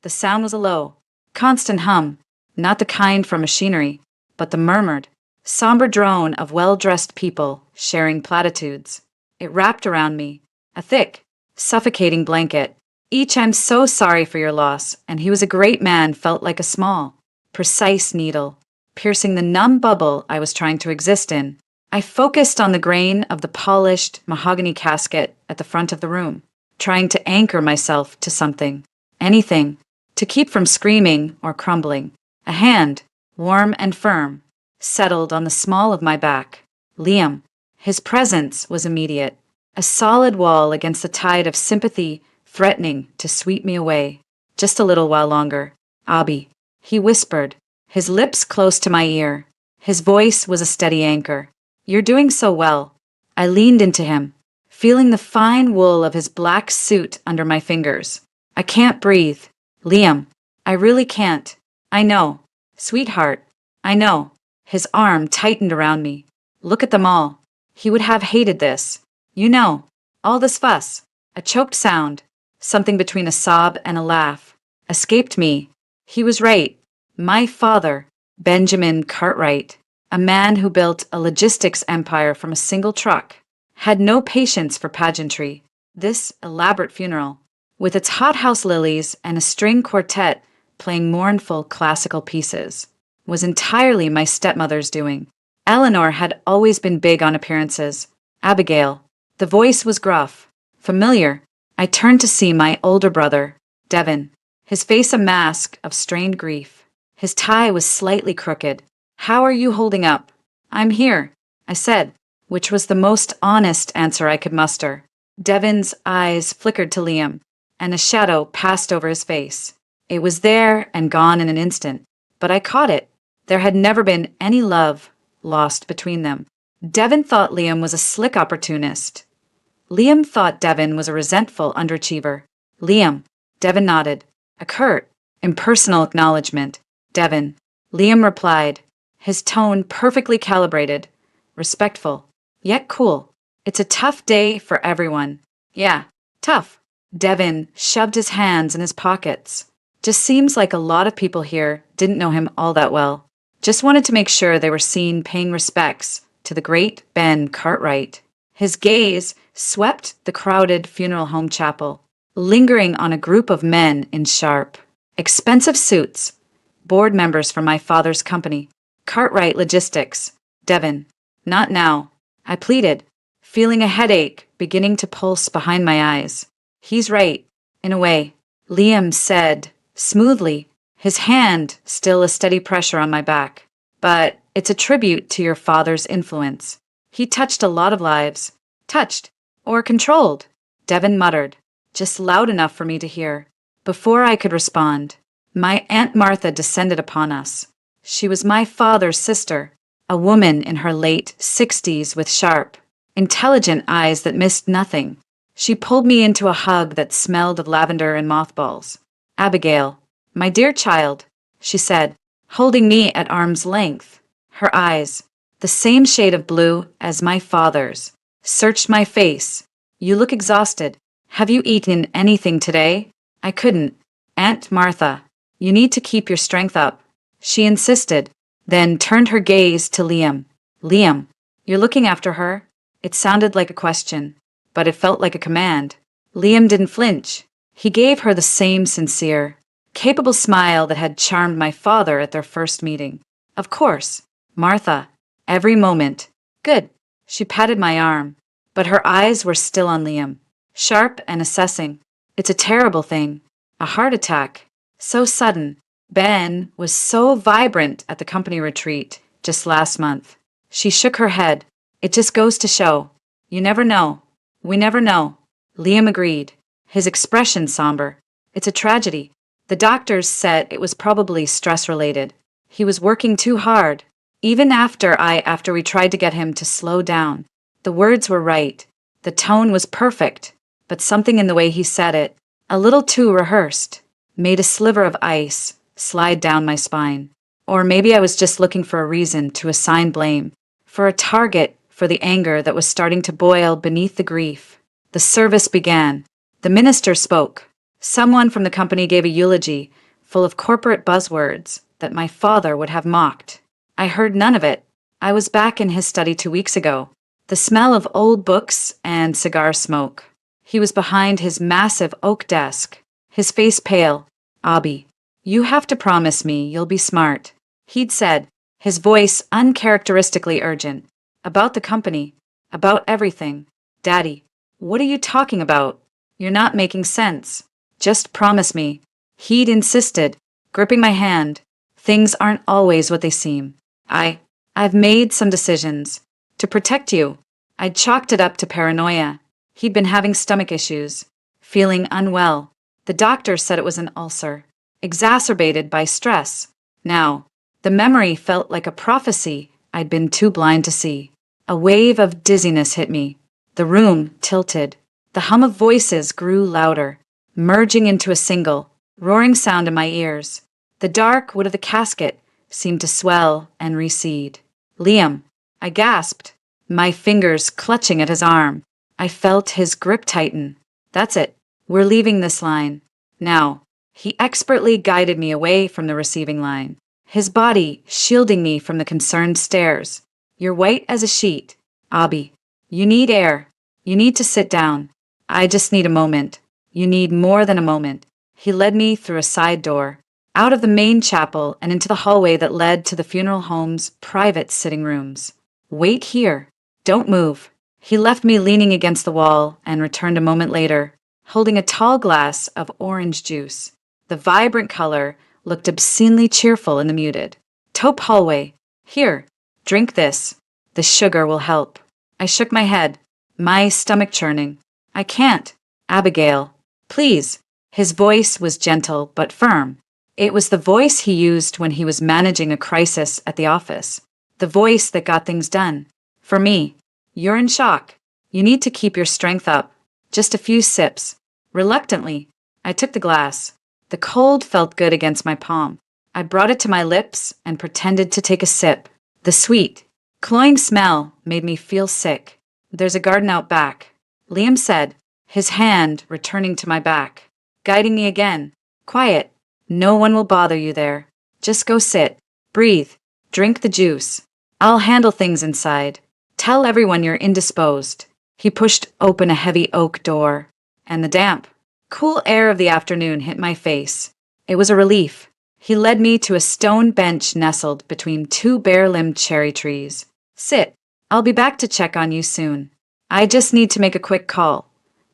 The sound was a low, constant hum, not the kind from machinery, but the murmured, somber drone of well-dressed people sharing platitudes. It wrapped around me, a thick, suffocating blanket. Each "I'm so sorry for your loss, and he was a great man" felt like a small, precise needle, piercing the numb bubble I was trying to exist in. I focused on the grain of the polished mahogany casket at the front of the room, trying to anchor myself to something, anything, to keep from screaming or crumbling. A hand, warm and firm, settled on the small of my back. Liam. His presence was immediate, a solid wall against the tide of sympathy threatening to sweep me away. Just a little while longer. "Abby," he whispered, his lips close to my ear. His voice was a steady anchor. "You're doing so well." I leaned into him, feeling the fine wool of his black suit under my fingers. "I can't breathe. Liam, I really can't." "I know. Sweetheart, I know." His arm tightened around me. "Look at them all. He would have hated this. You know, all this fuss." A choked sound, something between a sob and a laugh, escaped me. He was right. My father, Benjamin Cartwright, a man who built a logistics empire from a single truck, had no patience for pageantry. This elaborate funeral, with its hothouse lilies and a string quartet playing mournful classical pieces, was entirely my stepmother's doing. Eleanor had always been big on appearances. Abigail. The voice was gruff, familiar. I turned to see my older brother, Devin, his face a mask of strained grief. His tie was slightly crooked. "How are you holding up?" "I'm here," I said, which was the most honest answer I could muster. Devin's eyes flickered to Liam, and a shadow passed over his face. It was there and gone in an instant, but I caught it. There had never been any love lost between them. Devin thought Liam was a slick opportunist. Liam thought Devin was a resentful underachiever. "Liam." Devin nodded. A curt, impersonal acknowledgement. "Devin." Liam replied, his tone perfectly calibrated, respectful, yet cool. "It's a tough day for everyone." "Yeah, tough." Devin shoved his hands in his pockets. "Just seems like a lot of people here didn't know him all that well. Just wanted to make sure they were seen paying respects to the great Ben Cartwright." His gaze swept the crowded funeral home chapel, lingering on a group of men in sharp, expensive suits, board members from my father's company, Cartwright Logistics. "Devin." "Not now," I pleaded, feeling a headache beginning to pulse behind my eyes. "He's right, in a way," Liam said smoothly, his hand still a steady pressure on my back. "But it's a tribute to your father's influence. He touched a lot of lives." "Touched? Or controlled?" Devin muttered, just loud enough for me to hear. Before I could respond, my Aunt Martha descended upon us. She was my father's sister, a woman in her late 60s with sharp, intelligent eyes that missed nothing. She pulled me into a hug that smelled of lavender and mothballs. "Abigail, my dear child," she said, holding me at arm's length. Her eyes, the same shade of blue as my father's, searched my face. "You look exhausted. Have you eaten anything today?" I couldn't. "Aunt Martha, you need to keep your strength up," she insisted, then turned her gaze to Liam. "Liam, you're looking after her?" It sounded like a question, but it felt like a command. Liam didn't flinch. He gave her the same sincere, capable smile that had charmed my father at their first meeting. "Of course, Martha. Every moment." "Good." She patted my arm, but her eyes were still on Liam, sharp and assessing. "It's a terrible thing. A heart attack. So sudden. Ben was so vibrant at the company retreat just last month." She shook her head. "It just goes to show. You never know. We never know." Liam agreed, his expression somber. "It's a tragedy. The doctors said it was probably stress-related. He was working too hard. Even after we tried to get him to slow down. The words were right. The tone was perfect, but something in the way he said it, a little too rehearsed, made a sliver of ice slide down my spine. Or maybe I was just looking for a reason to assign blame, for a target for the anger that was starting to boil beneath the grief. The service began. The minister spoke, Someone from the company gave a eulogy full of corporate buzzwords that my father would have mocked. I heard none of it. I was back in his study 2 weeks ago, the smell of old books and cigar smoke. He was behind his massive oak desk, his face pale. "Abby, you have to promise me you'll be smart," he'd said, his voice uncharacteristically urgent. "About the company, about everything. Daddy, what are you talking about? You're not making sense. Just promise me." He'd insisted, gripping my hand. "Things aren't always what they seem. I've made some decisions. To protect you." I'd chalked it up to paranoia. He'd been having stomach issues, feeling unwell. The doctor said it was an ulcer, exacerbated by stress. Now, the memory felt like a prophecy I'd been too blind to see. A wave of dizziness hit me. The room tilted. The hum of voices grew louder, merging into a single, roaring sound in my ears. The dark wood of the casket seemed to swell and recede. "Liam," I gasped, my fingers clutching at his arm. I felt his grip tighten. "That's it. We're leaving this line. Now." He expertly guided me away from the receiving line, his body shielding me from the concerned stares. "You're white as a sheet. Abby, you need air. You need to sit down. I just need a moment. You need more than a moment." He led me through a side door, out of the main chapel and into the hallway that led to the funeral home's private sitting rooms. "Wait here. Don't move." He left me leaning against the wall and returned a moment later, holding a tall glass of orange juice. The vibrant color looked obscenely cheerful in the muted taupe hallway. "Here, drink this. The sugar will help." I shook my head, my stomach churning. "I can't. Abigail, please." His voice was gentle but firm. It was the voice he used when he was managing a crisis at the office. The voice that got things done. "For me. You're in shock. You need to keep your strength up. Just a few sips." Reluctantly, I took the glass. The cold felt good against my palm. I brought it to my lips and pretended to take a sip. The sweet, cloying smell made me feel sick. "There's a garden out back," Liam said, his hand returning to my back, guiding me again. "Quiet. No one will bother you there. Just go sit. Breathe. Drink the juice. I'll handle things inside. Tell everyone you're indisposed." He pushed open a heavy oak door, and the damp, cool air of the afternoon hit my face. It was a relief. He led me to a stone bench nestled between two bare-limbed cherry trees. "Sit. I'll be back to check on you soon. I just need to make a quick call.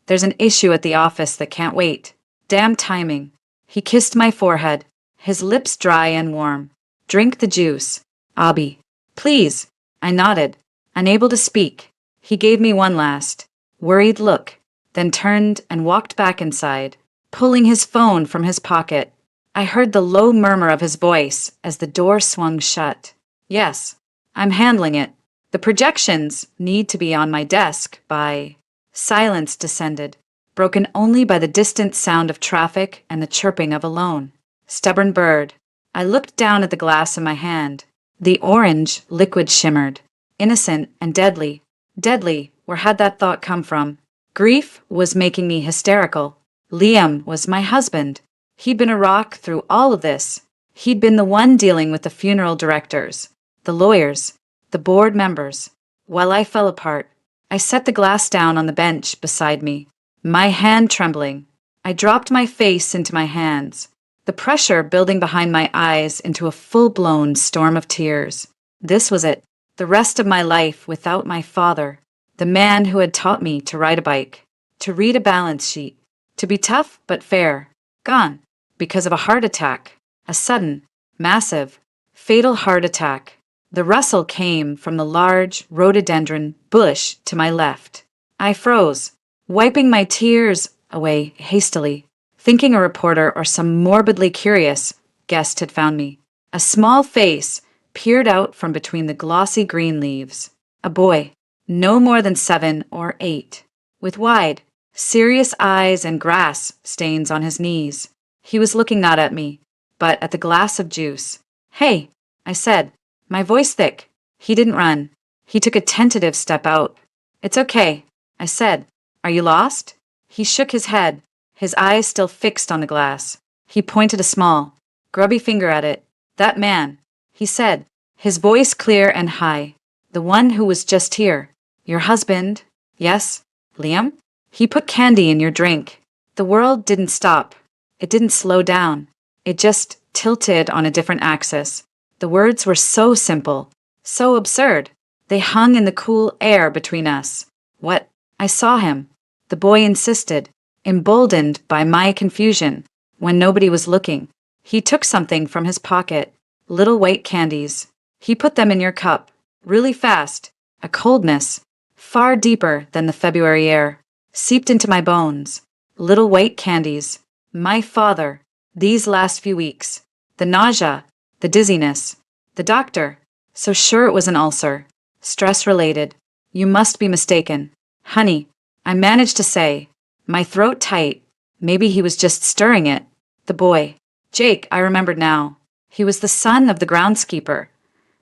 There's an issue at the office that can't wait. Damn timing." He kissed my forehead, his lips dry and warm. "Drink the juice. Abby, please." I nodded, unable to speak. He gave me one last, worried look, then turned and walked back inside, pulling his phone from his pocket. I heard the low murmur of his voice as the door swung shut. "Yes, I'm handling it. The projections need to be on my desk by—" Silence descended, broken only by the distant sound of traffic and the chirping of a lone, stubborn bird. I looked down at the glass in my hand. The orange liquid shimmered, innocent and deadly. Deadly, where had that thought come from? Grief was making me hysterical. Liam was my husband. He'd been a rock through all of this. He'd been the one dealing with the funeral directors, the lawyers, the board members. While I fell apart, I set the glass down on the bench beside me, my hand trembling. I dropped my face into my hands, the pressure building behind my eyes into a full-blown storm of tears. This was it, the rest of my life without my father, the man who had taught me to ride a bike, to read a balance sheet, to be tough but fair. Gone, because of a heart attack, a sudden, massive, fatal heart attack. The rustle came from the large rhododendron bush to my left. I froze, wiping my tears away hastily, thinking a reporter or some morbidly curious guest had found me. A small face peered out from between the glossy green leaves. A boy, no more than 7 or 8, with wide, serious eyes and grass stains on his knees. He was looking not at me, but at the glass of juice. "Hey," I said, my voice thick. He didn't run. He took a tentative step out. "It's okay," I said. "Are you lost?" He shook his head, his eyes still fixed on the glass. He pointed a small, grubby finger at it. That man, he said, his voice clear and high. The one who was just here. Your husband? Yes, Liam? He put candy in your drink. The world didn't stop. It didn't slow down. It just tilted on a different axis. The words were so simple, so absurd. They hung in the cool air between us. What? I saw him. The boy insisted, emboldened by my confusion, when nobody was looking. He took something from his pocket, little white candies. He put them in your cup, really fast. A coldness, far deeper than the February air, seeped into my bones. Little white candies. My father. These last few weeks. The nausea, the dizziness. The doctor. So sure it was an ulcer. Stress-related. You must be mistaken. Honey, I managed to say, my throat tight. Maybe he was just stirring it. The boy. Jake, I remembered now. He was the son of the groundskeeper.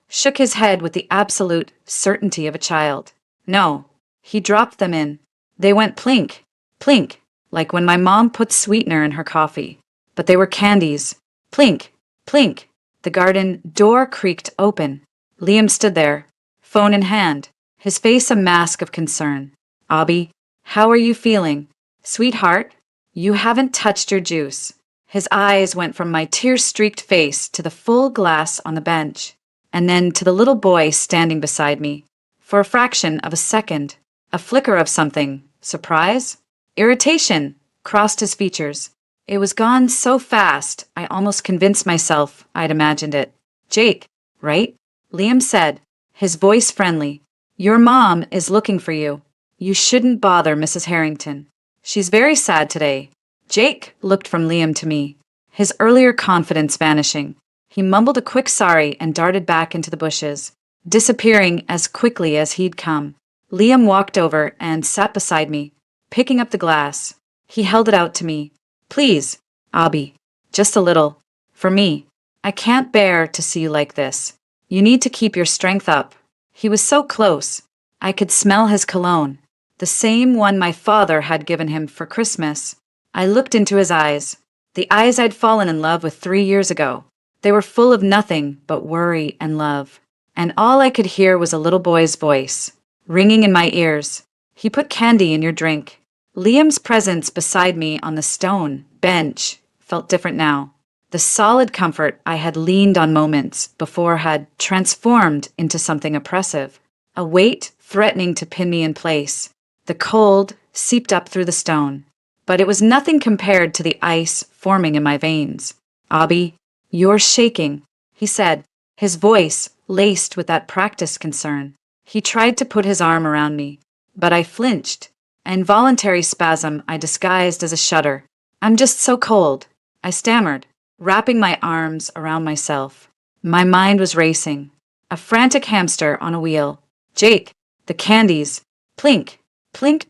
Shook his head with the absolute certainty of a child. No, he dropped them in. They went plink, plink, like when my mom put sweetener in her coffee. But they were candies. Plink, plink. The garden door creaked open. Liam stood there, phone in hand, his face a mask of concern. Abby, how are you feeling? Sweetheart, you haven't touched your juice. His eyes went from my tear-streaked face to the full glass on the bench, and then to the little boy standing beside me. For a fraction of a second, a flicker of something, surprise, irritation, crossed his features. It was gone so fast, I almost convinced myself I'd imagined it. Jake, right? Liam said, his voice friendly. Your mom is looking for you. You shouldn't bother Mrs. Harrington. She's very sad today. Jake looked from Liam to me, his earlier confidence vanishing. He mumbled a quick sorry and darted back into the bushes, disappearing as quickly as he'd come. Liam walked over and sat beside me, picking up the glass. He held it out to me. Please, Abby, just a little. For me. I can't bear to see you like this. You need to keep your strength up. He was so close. I could smell his cologne, the same one my father had given him for Christmas. I looked into his eyes, the eyes I'd fallen in love with 3 years ago. They were full of nothing but worry and love. And all I could hear was a little boy's voice, ringing in my ears. He put candy in your drink. Liam's presence beside me on the stone bench felt different now. The solid comfort I had leaned on moments before had transformed into something oppressive, a weight threatening to pin me in place. The cold seeped up through the stone, but it was nothing compared to the ice forming in my veins. Abby, you're shaking, he said, his voice laced with that practiced concern. He tried to put his arm around me, but I flinched. An involuntary spasm I disguised as a shudder. I'm just so cold, I stammered, wrapping my arms around myself. My mind was racing, a frantic hamster on a wheel. Jake, the candies, plink, plink.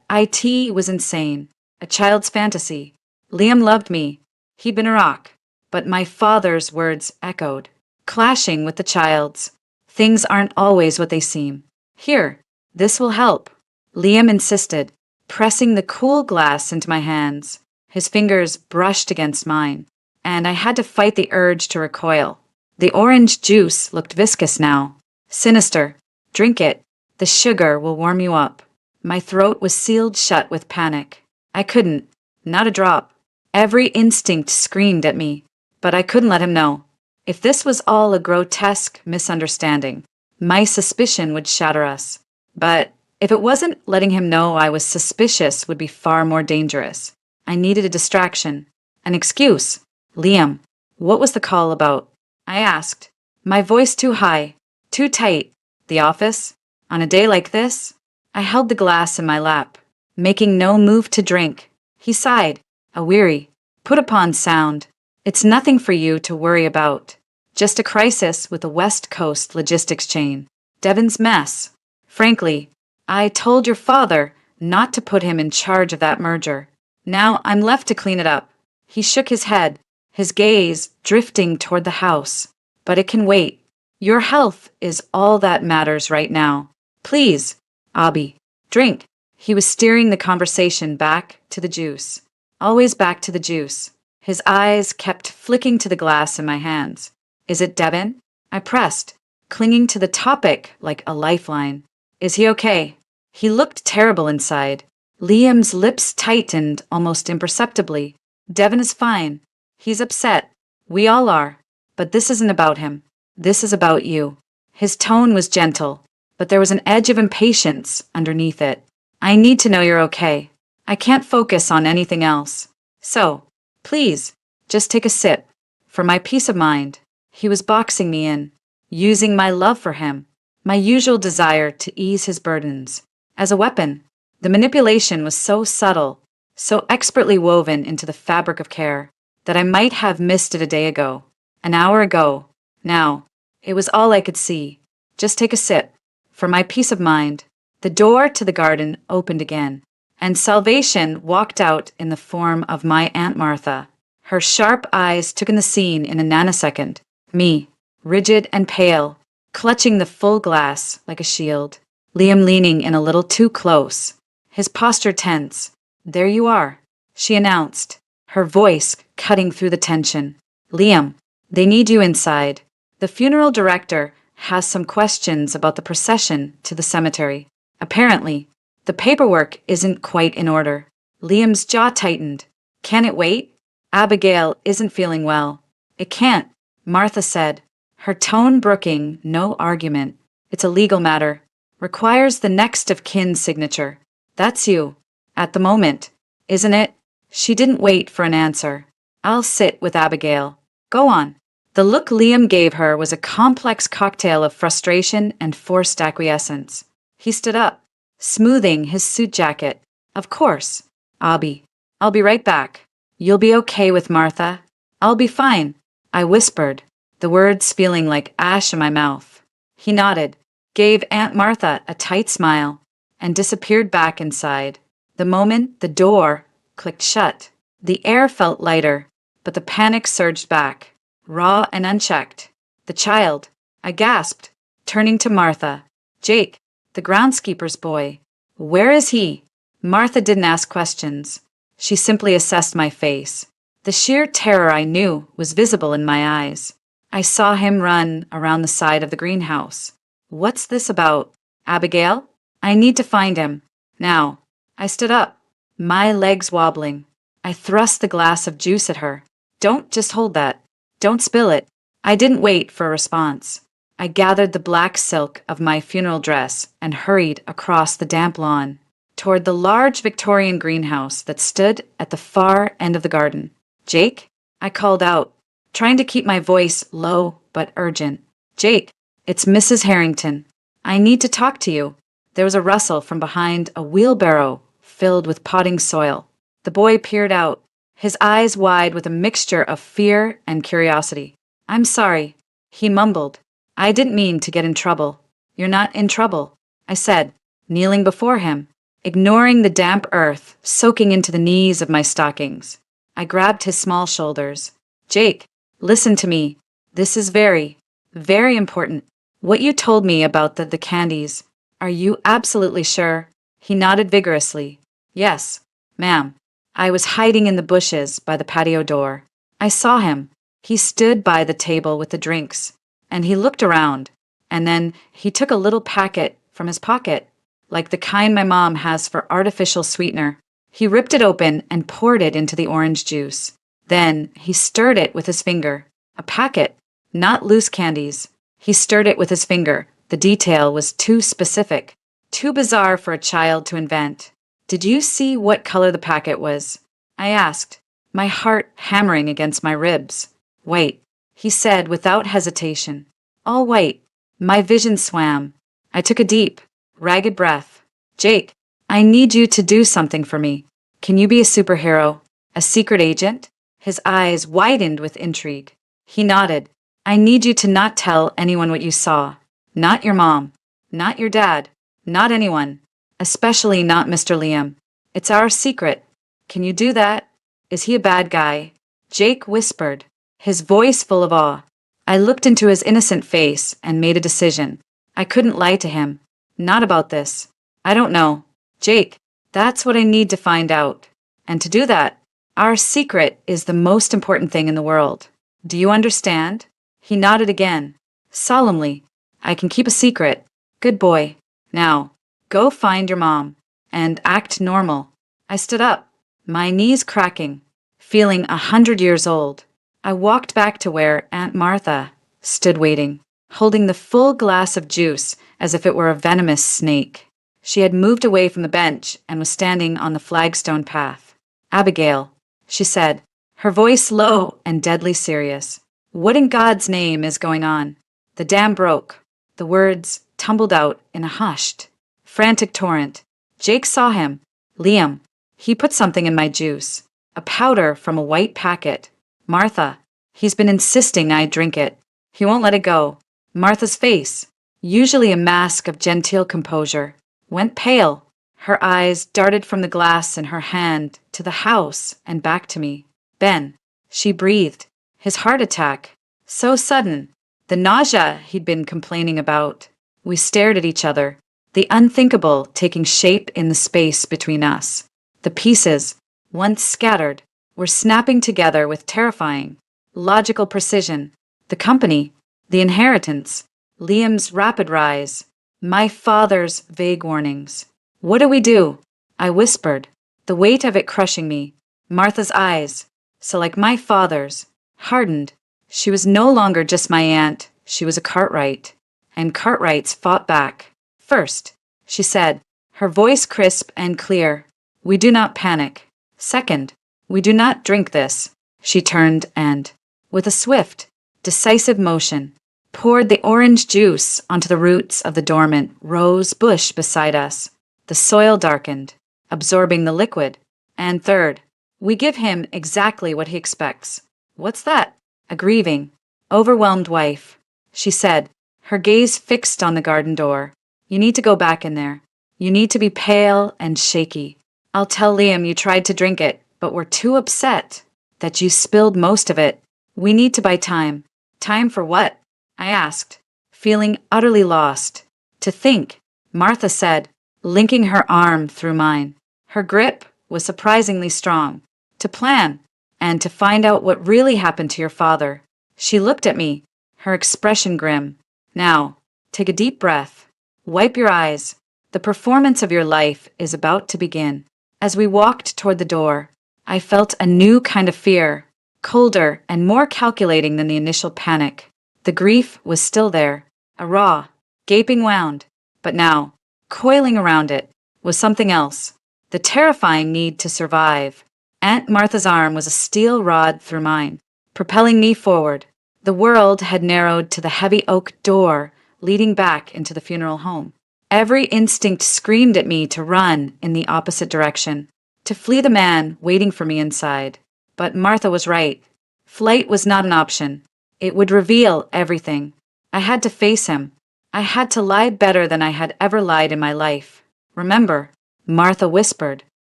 It was insane, a child's fantasy. Liam loved me. He'd been a rock, but my father's words echoed, clashing with the child's. Things aren't always what they seem. Here, this will help. Liam insisted, pressing the cool glass into my hands. His fingers brushed against mine, and I had to fight the urge to recoil. The orange juice looked viscous now. Sinister. Drink it. The sugar will warm you up. My throat was sealed shut with panic. I couldn't. Not a drop. Every instinct screamed at me, but I couldn't let him know. If this was all a grotesque misunderstanding, my suspicion would shatter us. But if it wasn't, letting him know I was suspicious would be far more dangerous. I needed a distraction, an excuse. Liam, what was the call about? I asked, my voice too high, too tight. The office? On a day like this? I held the glass in my lap, making no move to drink. He sighed, a weary, put-upon sound. It's nothing for you to worry about. Just a crisis with a West Coast logistics chain. Devon's mess. Frankly, I told your father not to put him in charge of that merger. Now I'm left to clean it up. He shook his head, his gaze drifting toward the house. But it can wait. Your health is all that matters right now. Please, Abby, drink. He was steering the conversation back to the juice. always back to the juice. His eyes kept flicking to the glass in my hands. Is it Devin? I pressed, clinging to the topic like a lifeline. Is he okay? He looked terrible inside. Liam's lips tightened almost imperceptibly. Devin is fine. He's upset. We all are. But this isn't about him. This is about you. His tone was gentle, but there was an edge of impatience underneath it. I need to know you're okay. I can't focus on anything else. So, please, just take a sip. For my peace of mind. He was boxing me in, using my love for him, my usual desire to ease his burdens, as a weapon. The manipulation was so subtle, so expertly woven into the fabric of care, that I might have missed it a day ago, an hour ago. Now, it was all I could see. Just take a sip. For my peace of mind. The door to the garden opened again, and salvation walked out in the form of my Aunt Martha. Her sharp eyes took in the scene in a nanosecond. Me, rigid and pale, clutching the full glass like a shield. Liam leaning in a little too close, his posture tense. There you are, she announced, her voice cutting through the tension. Liam, they need you inside. The funeral director has some questions about the procession to the cemetery. Apparently, the paperwork isn't quite in order. Liam's jaw tightened. Can it wait? Abigail isn't feeling well. It can't, Martha said, her tone brooking no argument. It's a legal matter. Requires the next of kin signature. That's you. At the moment, isn't it? She didn't wait for an answer. I'll sit with Abigail. Go on. The look Liam gave her was a complex cocktail of frustration and forced acquiescence. He stood up, smoothing his suit jacket. Of course, I'll be right back. You'll be okay with Martha? I'll be fine, I whispered, the words feeling like ash in my mouth. He nodded, gave Aunt Martha a tight smile, and disappeared back inside. The moment the door clicked shut, the air felt lighter, but the panic surged back, raw and unchecked. The child, I gasped, turning to Martha. Jake, the groundskeeper's boy. Where is he? Martha didn't ask questions. She simply assessed my face. The sheer terror I knew was visible in my eyes. I saw him run around the side of the greenhouse. What's this about? Abigail? I need to find him. Now. I stood up, my legs wobbling. I thrust the glass of juice at her. Don't just hold that. Don't spill it. I didn't wait for a response. I gathered the black silk of my funeral dress and hurried across the damp lawn, toward the large Victorian greenhouse that stood at the far end of the garden. Jake? I called out, trying to keep my voice low but urgent. Jake, it's Mrs. Harrington. I need to talk to you. There was a rustle from behind a wheelbarrow filled with potting soil. The boy peered out, his eyes wide with a mixture of fear and curiosity. I'm sorry, he mumbled. I didn't mean to get in trouble. You're not in trouble, I said, kneeling before him, ignoring the damp earth soaking into the knees of my stockings. I grabbed his small shoulders. Jake, listen to me. This is very, very important. What you told me about the candies. Are you absolutely sure? He nodded vigorously. Yes, ma'am. I was hiding in the bushes by the patio door. I saw him. He stood by the table with the drinks, and he looked around, and then he took a little packet from his pocket, like the kind my mom has for artificial sweetener. He ripped it open and poured it into the orange juice. Then he stirred it with his finger. A packet, not loose candies. He stirred it with his finger. The detail was too specific, too bizarre for a child to invent. Did you see what color the packet was? I asked, my heart hammering against my ribs. White, he said without hesitation. All white. My vision swam. I took a deep, ragged breath. Jake, I need you to do something for me. Can you be a superhero? A secret agent? His eyes widened with intrigue. He nodded. I need you to not tell anyone what you saw. Not your mom. Not your dad. Not anyone. Especially not Mr. Liam. It's our secret. Can you do that? Is he a bad guy? Jake whispered, his voice full of awe. I looked into his innocent face and made a decision. I couldn't lie to him. Not about this. I don't know. Jake, that's what I need to find out. And to do that, Our secret is the most important thing in the world. Do you understand? He nodded again, solemnly. I can keep a secret. Good boy. Now, go find your mom and act normal. I stood up, my knees cracking, feeling 100 years old. I walked back to where Aunt Martha stood waiting, holding the full glass of juice as if it were a venomous snake. She had moved away from the bench and was standing on the flagstone path. Abigail, she said, her voice low and deadly serious. What in God's name is going on? The dam broke. The words tumbled out in a hushed, frantic torrent. Jake saw him. Liam. He put something in my juice. A powder from a white packet. Martha. He's been insisting I drink it. He won't let it go. Martha's face, usually a mask of genteel composure, went pale. Her eyes darted from the glass in her hand to the house and back to me. Ben, she breathed. His heart attack. So sudden. The nausea he'd been complaining about. We stared at each other, the unthinkable taking shape in the space between us. The pieces, once scattered, were snapping together with terrifying, logical precision. The company, the inheritance, Liam's rapid rise, my father's vague warnings. What do we do? I whispered, the weight of it crushing me. Martha's eyes, so like my father's, hardened. She was no longer just my aunt, she was a Cartwright. And Cartwrights fought back. First, she said, her voice crisp and clear, we do not panic. Second, we do not drink this. She turned and, with a swift, decisive motion, poured the orange juice onto the roots of the dormant rose bush beside us. The soil darkened, absorbing the liquid. And third, we give him exactly what he expects. What's that? A grieving, overwhelmed wife. She said, her gaze fixed on the garden door. You need to go back in there. You need to be pale and shaky. I'll tell Liam you tried to drink it, but were too upset that you spilled most of it. We need to buy time. Time for what? I asked, feeling utterly lost. To think, Martha said, linking her arm through mine. Her grip was surprisingly strong. To plan, and to find out what really happened to your father. She looked at me, her expression grim. Now, take a deep breath. Wipe your eyes. The performance of your life is about to begin. As we walked toward the door, I felt a new kind of fear, colder and more calculating than the initial panic. The grief was still there, a raw, gaping wound, but now, coiling around it, was something else, the terrifying need to survive. Aunt Martha's arm was a steel rod through mine, propelling me forward. The world had narrowed to the heavy oak door leading back into the funeral home. Every instinct screamed at me to run in the opposite direction, to flee the man waiting for me inside. But Martha was right. Flight was not an option. It would reveal everything. I had to face him. I had to lie better than I had ever lied in my life. Remember, Martha whispered,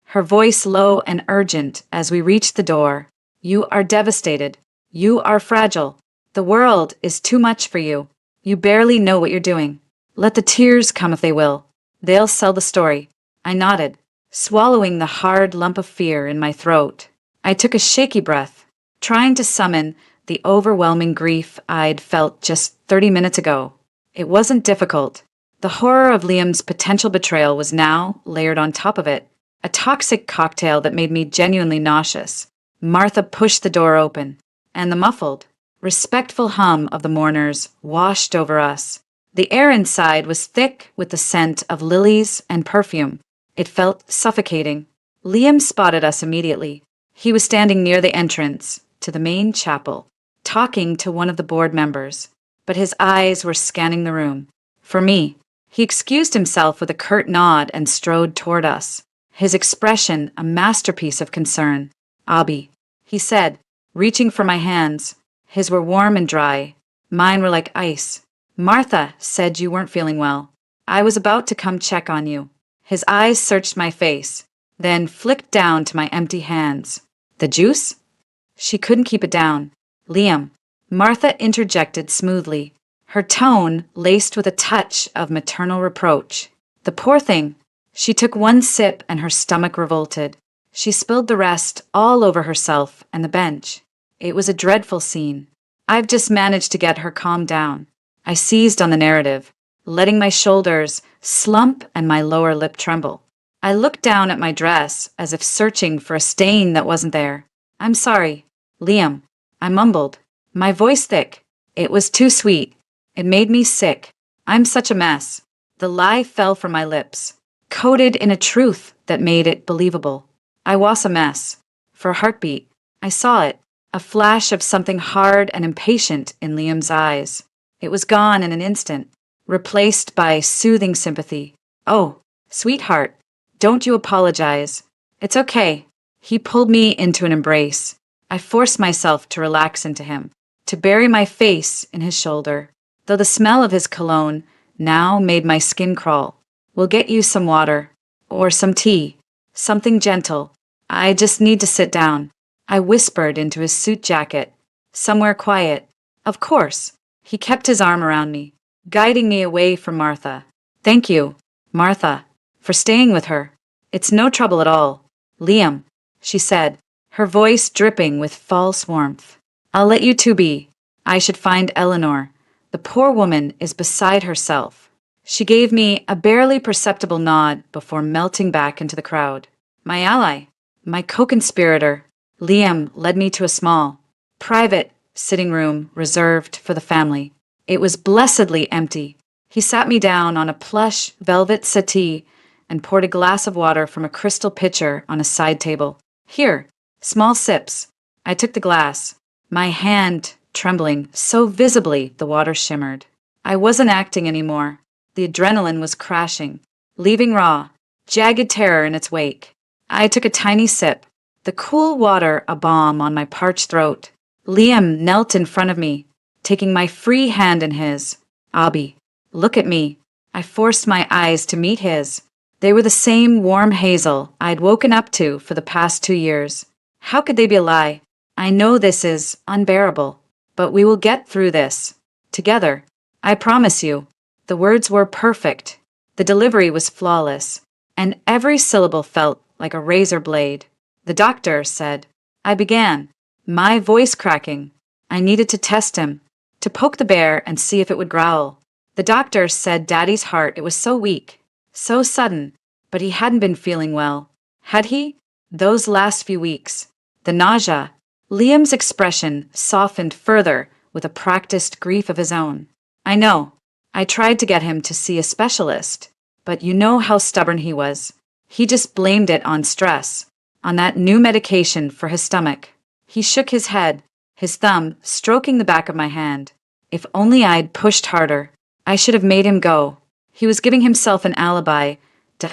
her voice low and urgent as we reached the door. You are devastated. You are fragile. The world is too much for you. You barely know what you're doing. Let the tears come if they will. They'll sell the story. I nodded, swallowing the hard lump of fear in my throat. I took a shaky breath, trying to summon the overwhelming grief I'd felt just 30 minutes ago. It wasn't difficult. The horror of Liam's potential betrayal was now layered on top of it, a toxic cocktail that made me genuinely nauseous. Martha pushed the door open, and the muffled, respectful hum of the mourners washed over us. The air inside was thick with the scent of lilies and perfume. It felt suffocating. Liam spotted us immediately. He was standing near the entrance to the main chapel, talking to one of the board members, but his eyes were scanning the room. For me, he excused himself with a curt nod and strode toward us, his expression a masterpiece of concern. Abi, he said, reaching for my hands. His were warm and dry. Mine were like ice. Martha said you weren't feeling well. I was about to come check on you. His eyes searched my face, then flicked down to my empty hands. The juice? She couldn't keep it down. Liam, Martha interjected smoothly, her tone laced with a touch of maternal reproach. The poor thing. She took one sip and her stomach revolted. She spilled the rest all over herself and the bench. It was a dreadful scene. I've just managed to get her calmed down. I seized on the narrative, letting my shoulders slump and my lower lip tremble. I looked down at my dress as if searching for a stain that wasn't there. I'm sorry, Liam, I mumbled, my voice thick. It was too sweet. It made me sick. I'm such a mess. The lie fell from my lips, coated in a truth that made it believable. I was a mess. For a heartbeat, I saw it, a flash of something hard and impatient in Liam's eyes. It was gone in an instant, replaced by soothing sympathy. Oh, sweetheart, don't you apologize. It's okay. He pulled me into an embrace. I forced myself to relax into him, to bury my face in his shoulder, though the smell of his cologne now made my skin crawl. We'll get you some water, or some tea, something gentle. I just need to sit down. I whispered into his suit jacket. Somewhere quiet. Of course. He kept his arm around me, guiding me away from Martha. Thank you, Martha, for staying with her. It's no trouble at all. Liam, she said, her voice dripping with false warmth. I'll let you two be. I should find Eleanor. The poor woman is beside herself. She gave me a barely perceptible nod before melting back into the crowd. My ally, my co-conspirator, Liam led me to a small, private sitting room reserved for the family. It was blessedly empty. He sat me down on a plush velvet settee and poured a glass of water from a crystal pitcher on a side table. Here, small sips. I took the glass, my hand trembling so visibly the water shimmered. I wasn't acting anymore. The adrenaline was crashing, leaving raw, jagged terror in its wake. I took a tiny sip, the cool water a balm on my parched throat. Liam knelt in front of me, taking my free hand in his. Abby, look at me. I forced my eyes to meet his. They were the same warm hazel I'd woken up to for the past 2 years. How could they be a lie? I know this is unbearable, but we will get through this. Together. I promise you. The words were perfect. The delivery was flawless, and every syllable felt like a razor blade. The doctor said. I began, my voice cracking. I needed to test him, to poke the bear and see if it would growl. The doctor said Daddy's heart, it was so weak, so sudden, but he hadn't been feeling well. Had he? Those last few weeks. The nausea. Liam's expression softened further with a practiced grief of his own. I know. I tried to get him to see a specialist, but you know how stubborn he was. He just blamed it on stress, on that new medication for his stomach. He shook his head, his thumb stroking the back of my hand. If only I'd pushed harder. I should have made him go. He was giving himself an alibi,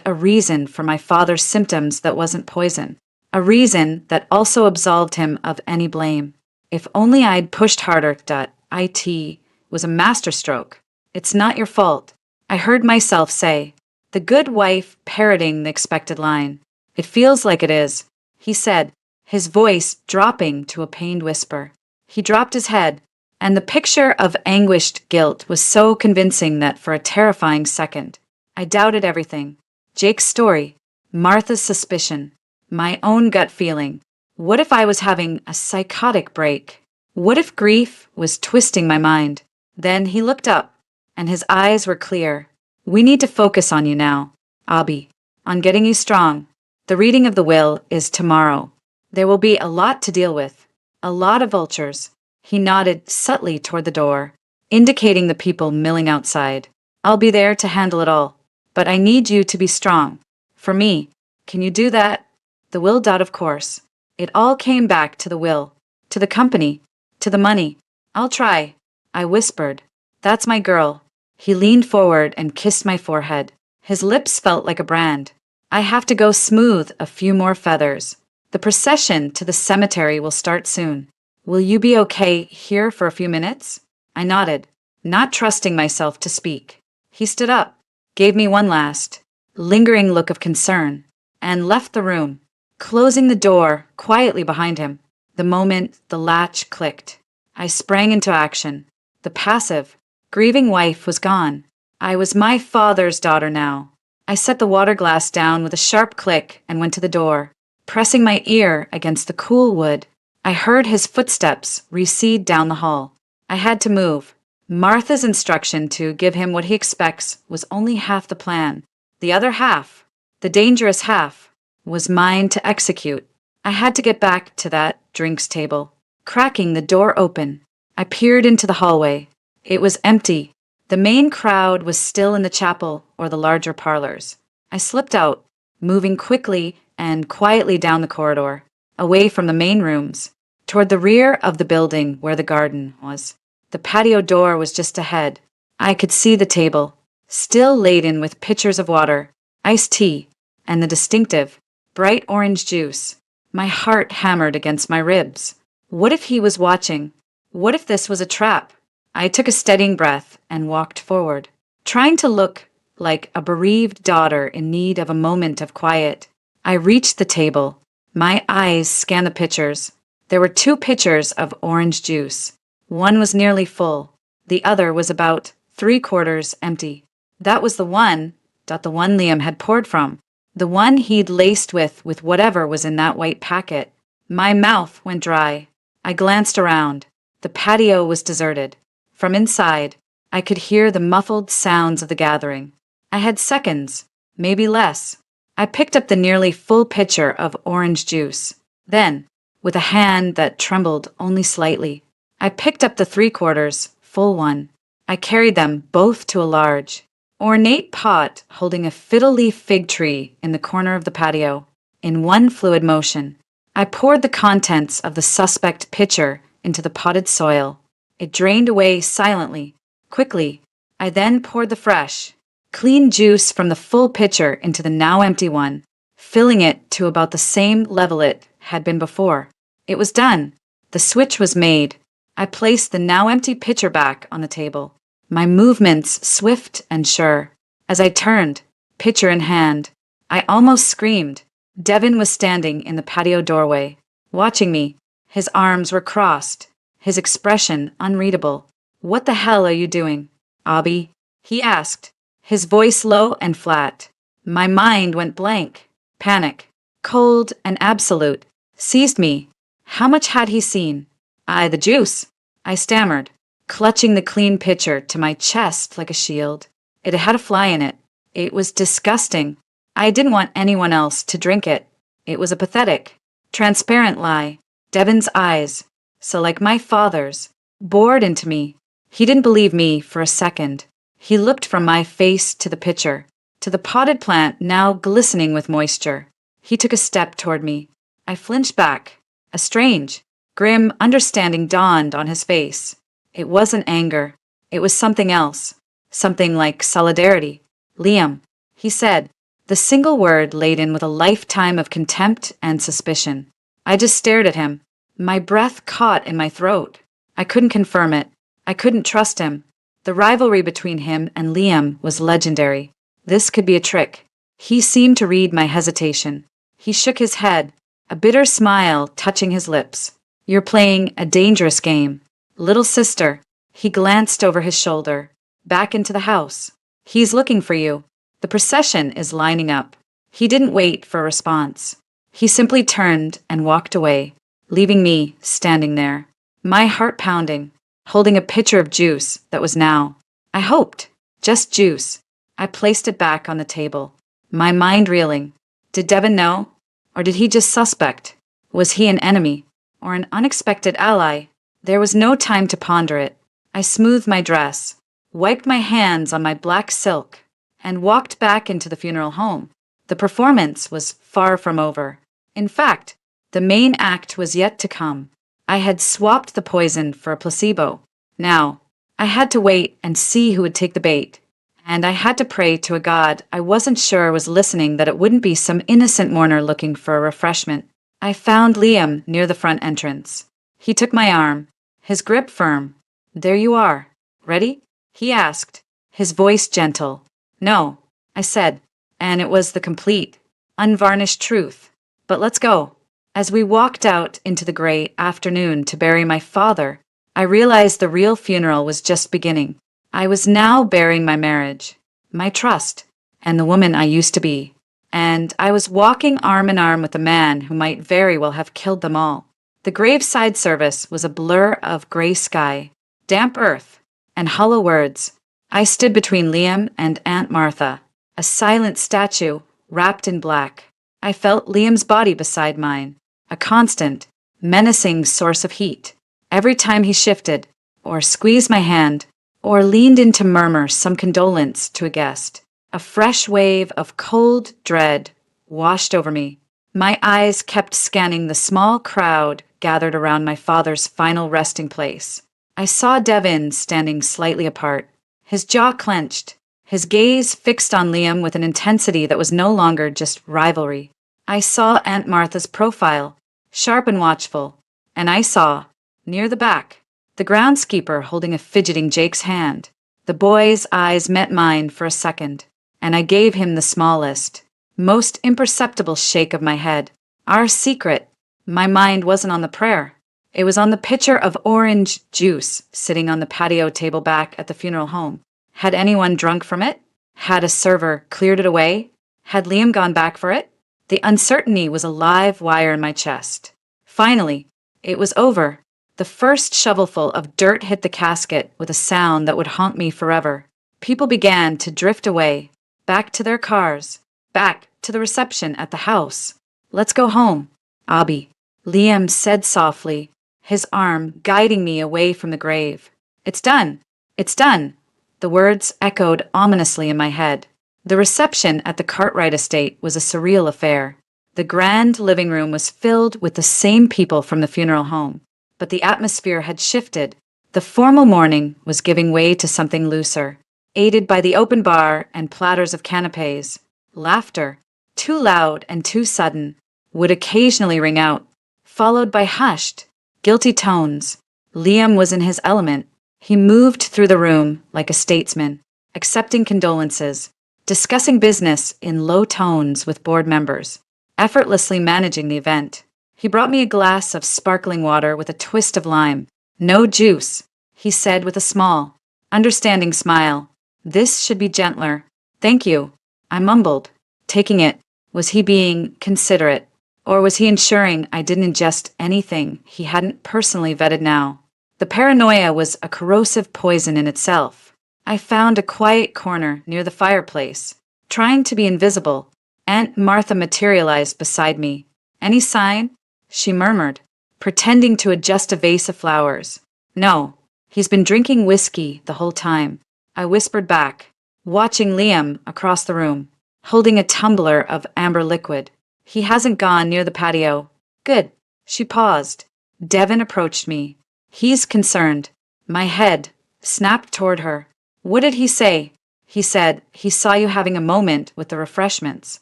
a reason for my father's symptoms that wasn't poison. A reason that also absolved him of any blame. If only I'd pushed harder. It was a masterstroke. It's not your fault. I heard myself say, the good wife parroting the expected line. It feels like it is, he said, his voice dropping to a pained whisper. He dropped his head, and the picture of anguished guilt was so convincing that for a terrifying second, I doubted everything. Jake's story, Martha's suspicion, my own gut feeling. What if I was having a psychotic break? What if grief was twisting my mind? Then he looked up, and his eyes were clear. We need to focus on you now, Abby, on getting you strong. The reading of the will is tomorrow. There will be a lot to deal with, a lot of vultures. He nodded subtly toward the door, indicating the people milling outside. I'll be there to handle it all, but I need you to be strong. For me, can you do that? The will. Of course. It all came back to the will, to the company, to the money. I'll try, I whispered. That's my girl. He leaned forward and kissed my forehead. His lips felt like a brand. I have to go smooth a few more feathers. The procession to the cemetery will start soon. Will you be okay here for a few minutes? I nodded, not trusting myself to speak. He stood up, gave me one last, lingering look of concern, and left the room, closing the door quietly behind him. The moment the latch clicked, I sprang into action. The passive, grieving wife was gone. I was my father's daughter now. I set the water glass down with a sharp click and went to the door. Pressing my ear against the cool wood, I heard his footsteps recede down the hall. I had to move. Martha's instruction to give him what he expects was only half the plan. The other half, the dangerous half, was mine to execute. I had to get back to that drinks table. Cracking the door open, I peered into the hallway. It was empty. The main crowd was still in the chapel or the larger parlors. I slipped out, moving quickly and quietly down the corridor, away from the main rooms, toward the rear of the building where the garden was. The patio door was just ahead. I could see the table, still laden with pitchers of water, iced tea, and the distinctive, bright orange juice. My heart hammered against my ribs. What if he was watching? What if this was a trap? I took a steadying breath and walked forward, trying to look like a bereaved daughter in need of a moment of quiet. I reached the table. My eyes scanned the pitchers. There were 2 pitchers of orange juice. One was nearly full. The other was about 3/4 empty. That was the one Liam had poured from. The one he'd laced with whatever was in that white packet. My mouth went dry. I glanced around. The patio was deserted. From inside, I could hear the muffled sounds of the gathering. I had seconds, maybe less. I picked up the nearly full pitcher of orange juice. Then, with a hand that trembled only slightly, I picked up the 3/4 full one. I carried them both to a large, ornate pot holding a fiddle-leaf fig tree in the corner of the patio. In one fluid motion, I poured the contents of the suspect pitcher into the potted soil. It drained away silently, quickly. I then poured the fresh, clean juice from the full pitcher into the now empty one, filling it to about the same level it had been before. It was done. The switch was made. I placed the now empty pitcher back on the table, my movements swift and sure. As I turned, pitcher in hand, I almost screamed. Devin was standing in the patio doorway, watching me. His arms were crossed, his expression unreadable. "What the hell are you doing, Abby?" he asked, his voice low and flat. My mind went blank. Panic, cold and absolute, seized me. How much had he seen? The juice, I stammered, clutching the clean pitcher to my chest like a shield. It had a fly in it. It was disgusting. I didn't want anyone else to drink it. It was a pathetic, transparent lie. Devin's eyes, so like my father's, bored into me. He didn't believe me for a second. He looked from my face to the pitcher, to the potted plant now glistening with moisture. He took a step toward me. I flinched back. A strange, grim understanding dawned on his face. It wasn't anger. It was something else. Something like solidarity. "Liam," he said, the single word laden with a lifetime of contempt and suspicion. I just stared at him. My breath caught in my throat. I couldn't confirm it. I couldn't trust him. The rivalry between him and Liam was legendary. This could be a trick. He seemed to read my hesitation. He shook his head, a bitter smile touching his lips. "You're playing a dangerous game. Little sister." He glanced over his shoulder, back into the house. "He's looking for you. The procession is lining up." He didn't wait for a response. He simply turned and walked away, leaving me standing there, my heart pounding, holding a pitcher of juice that was now, I hoped, just juice. I placed it back on the table, my mind reeling. Did Devin know? Or did he just suspect? Was he an enemy? Or an unexpected ally? There was no time to ponder it. I smoothed my dress, wiped my hands on my black silk, and walked back into the funeral home. The performance was far from over. In fact, the main act was yet to come. I had swapped the poison for a placebo. Now, I had to wait and see who would take the bait. And I had to pray to a God I wasn't sure was listening that it wouldn't be some innocent mourner looking for a refreshment. I found Liam near the front entrance. He took my arm, his grip firm. "There you are. Ready?" he asked, his voice gentle. "No," I said, and it was the complete, unvarnished truth. "But let's go." As we walked out into the gray afternoon to bury my father, I realized the real funeral was just beginning. I was now burying my marriage, my trust, and the woman I used to be. and I was walking arm in arm with a man who might very well have killed them all. The graveside service was a blur of gray sky, damp earth, and hollow words. I stood between Liam and Aunt Martha, a silent statue wrapped in black. I felt Liam's body beside mine, a constant, menacing source of heat. Every time he shifted, or squeezed my hand, or leaned in to murmur some condolence to a guest, a fresh wave of cold dread washed over me. My eyes kept scanning the small crowd gathered around my father's final resting place. I saw Devin standing slightly apart, his jaw clenched, his gaze fixed on Liam with an intensity that was no longer just rivalry. I saw Aunt Martha's profile, sharp and watchful, and I saw, near the back, the groundskeeper holding a fidgeting Jake's hand. The boy's eyes met mine for a second, and I gave him the smallest, most imperceptible shake of my head. Our secret. My mind wasn't on the prayer. It was on the pitcher of orange juice sitting on the patio table back at the funeral home. Had anyone drunk from it? Had a server cleared it away? Had Liam gone back for it? The uncertainty was a live wire in my chest. Finally, it was over. The first shovelful of dirt hit the casket with a sound that would haunt me forever. People began to drift away, back to their cars, back to the reception at the house. Let's go home, Abby, Liam said softly, his arm guiding me away from the grave. It's done. It's done. The words echoed ominously in my head. The reception at the Cartwright estate was a surreal affair. The grand living room was filled with the same people from the funeral home, but the atmosphere had shifted. The formal mourning was giving way to something looser, aided by the open bar and platters of canapes. Laughter, too loud and too sudden, would occasionally ring out, followed by hushed, guilty tones. Liam was in his element. He moved through the room like a statesman, accepting condolences, discussing business in low tones with board members, effortlessly managing the event. He brought me a glass of sparkling water with a twist of lime. No juice, he said with a small, understanding smile. This should be gentler. Thank you, I mumbled, taking it. Was he being considerate, or was he ensuring I didn't ingest anything he hadn't personally vetted now? The paranoia was a corrosive poison in itself. I found a quiet corner near the fireplace, trying to be invisible. Aunt Martha materialized beside me. Any sign? She murmured, pretending to adjust a vase of flowers. No, he's been drinking whiskey the whole time, I whispered back, watching Liam across the room, holding a tumbler of amber liquid. He hasn't gone near the patio. Good. She paused. Devin approached me. He's concerned. My head snapped toward her. What did he say? He said he saw you having a moment with the refreshments.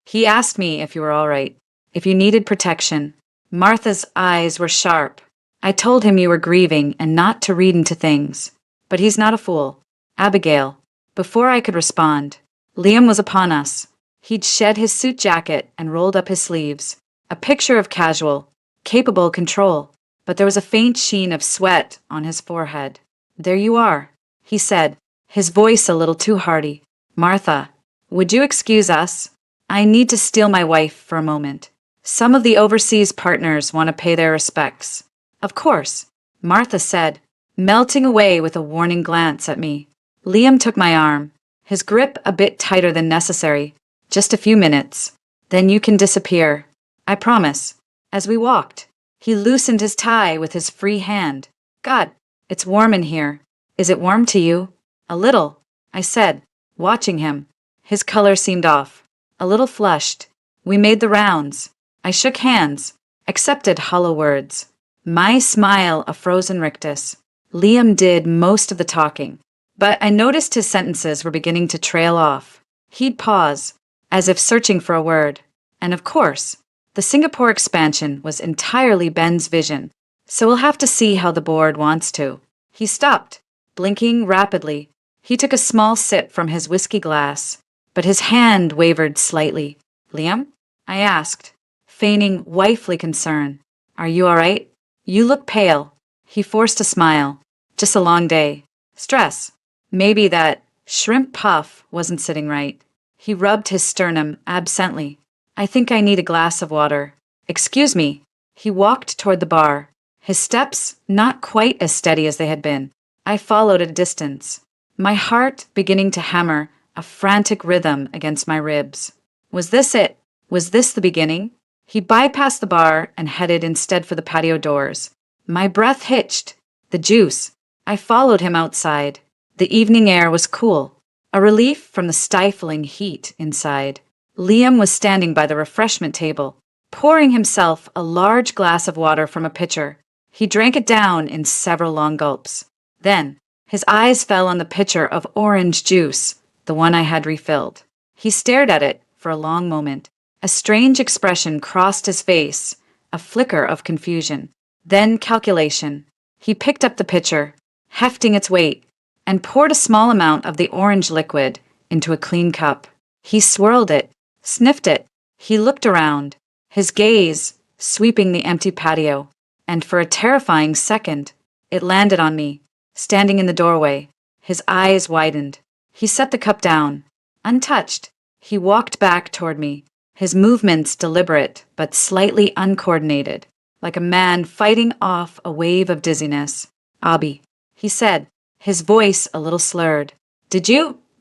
He asked me if you were all right, if you needed protection. Martha's eyes were sharp. I told him you were grieving and not to read into things. But he's not a fool. Abigail. Before I could respond, Liam was upon us. He'd shed his suit jacket and rolled up his sleeves. A picture of casual, capable control. But there was a faint sheen of sweat on his forehead. There you are, he said, his voice a little too hearty. Martha, would you excuse us? I need to steal my wife for a moment. Some of the overseas partners want to pay their respects. Of course, Martha said, melting away with a warning glance at me. Liam took my arm, his grip a bit tighter than necessary. Just a few minutes. Then you can disappear. I promise. As we walked, he loosened his tie with his free hand. God, it's warm in here. Is it warm to you? A little, I said, watching him. His color seemed off, a little flushed. We made the rounds. I shook hands, accepted hollow words. My smile a frozen rictus. Liam did most of the talking, but I noticed his sentences were beginning to trail off. He'd pause, as if searching for a word. And of course, the Singapore expansion was entirely Ben's vision, so we'll have to see how the board wants to. He stopped, blinking rapidly. He took a small sip from his whiskey glass, but his hand wavered slightly. Liam? I asked, feigning wifely concern. Are you all right? You look pale. He forced a smile. Just a long day. Stress. Maybe that shrimp puff wasn't sitting right. He rubbed his sternum absently. I think I need a glass of water. Excuse me. He walked toward the bar, his steps not quite as steady as they had been. I followed at a distance, my heart beginning to hammer a frantic rhythm against my ribs. Was this it? Was this the beginning? He bypassed the bar and headed instead for the patio doors. My breath hitched. The juice. I followed him outside. The evening air was cool, a relief from the stifling heat inside. Liam was standing by the refreshment table, pouring himself a large glass of water from a pitcher. He drank it down in several long gulps. Then, his eyes fell on the pitcher of orange juice, the one I had refilled. He stared at it for a long moment. A strange expression crossed his face, a flicker of confusion. Then calculation. He picked up the pitcher, hefting its weight, and poured a small amount of the orange liquid into a clean cup. He swirled it, sniffed it. He looked around, his gaze sweeping the empty patio, and for a terrifying second, it landed on me, standing in the doorway. His eyes widened. He set the cup down. Untouched, he walked back toward me, his movements deliberate but slightly uncoordinated, like a man fighting off a wave of dizziness. Abi, he said, his voice a little slurred. Did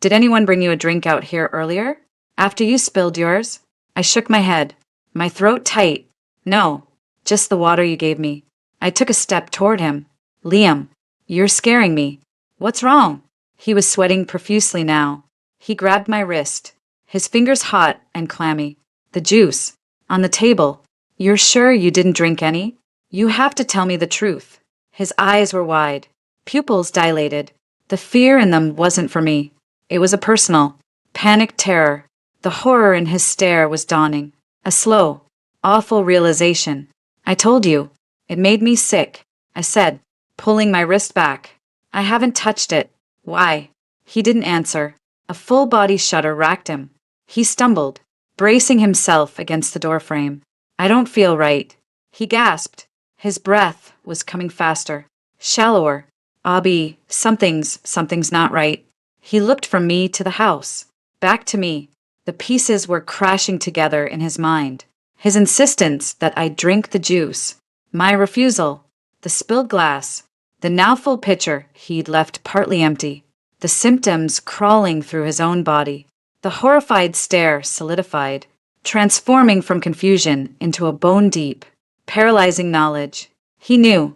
anyone bring you a drink out here earlier? After you spilled yours? I shook my head, my throat tight. No, just the water you gave me. I took a step toward him. Liam, you're scaring me. What's wrong? He was sweating profusely now. He grabbed my wrist, his fingers hot and clammy. The juice. On the table. You're sure you didn't drink any? You have to tell me the truth. His eyes were wide, pupils dilated. The fear in them wasn't for me. It was a personal, panicked terror. The horror in his stare was dawning. A slow, awful realization. I told you. It made me sick, I said, pulling my wrist back. I haven't touched it. Why? He didn't answer. A full-body shudder racked him. He stumbled, bracing himself against the doorframe. I don't feel right. He gasped. His breath was coming faster, shallower. Abi, something's not right. He looked from me to the house, back to me. The pieces were crashing together in his mind. His insistence that I drink the juice, my refusal, the spilled glass, the now full pitcher he'd left partly empty, the symptoms crawling through his own body. The horrified stare solidified, transforming from confusion into a bone-deep, paralyzing knowledge. He knew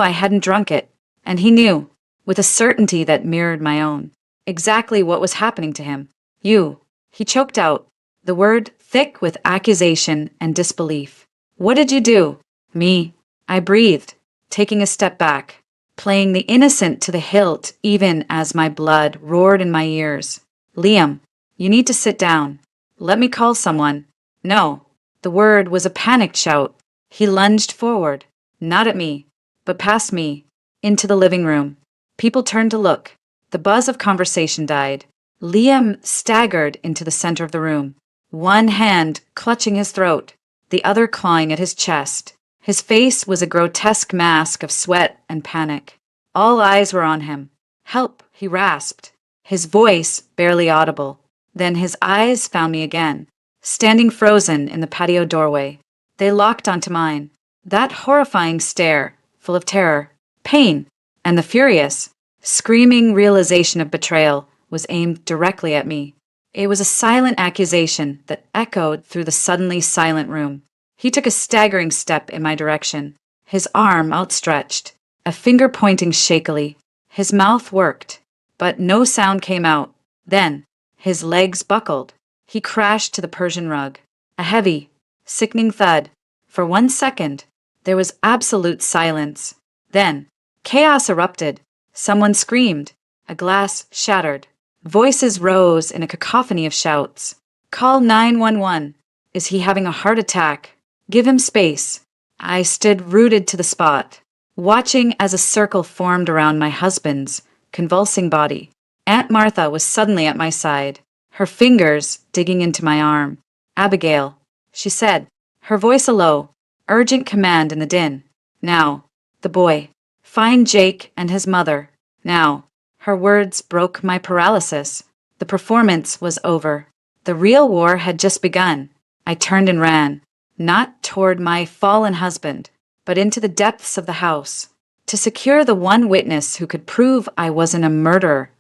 I hadn't drunk it, and he knew, with a certainty that mirrored my own, exactly what was happening to him. You, he choked out, the word thick with accusation and disbelief. What did you do? Me. I breathed, taking a step back, playing the innocent to the hilt even as my blood roared in my ears. Liam, you need to sit down. Let me call someone. No. The word was a panicked shout. He lunged forward, not at me, but past me, into the living room. People turned to look. The buzz of conversation died. Liam staggered into the center of the room, one hand clutching his throat, the other clawing at his chest. His face was a grotesque mask of sweat and panic. All eyes were on him. Help, he rasped, his voice barely audible. Then his eyes found me again, standing frozen in the patio doorway. They locked onto mine. That horrifying stare, full of terror, pain, and the furious, screaming realization of betrayal was aimed directly at me. It was a silent accusation that echoed through the suddenly silent room. He took a staggering step in my direction, his arm outstretched, a finger pointing shakily. His mouth worked, but no sound came out. Then, his legs buckled. He crashed to the Persian rug. A heavy, sickening thud. For 1 second, there was absolute silence. Then, chaos erupted. Someone screamed. A glass shattered. Voices rose in a cacophony of shouts. Call 911. Is he having a heart attack? Give him space. I stood rooted to the spot, watching as a circle formed around my husband's convulsing body. Aunt Martha was suddenly at my side, her fingers digging into my arm. Abigail, she said, her voice a low, urgent command in the din. Now, the boy. Find Jake and his mother. Now. Her words broke my paralysis. The performance was over. The real war had just begun. I turned and ran, not toward my fallen husband, but into the depths of the house, to secure the one witness who could prove I wasn't a murderer,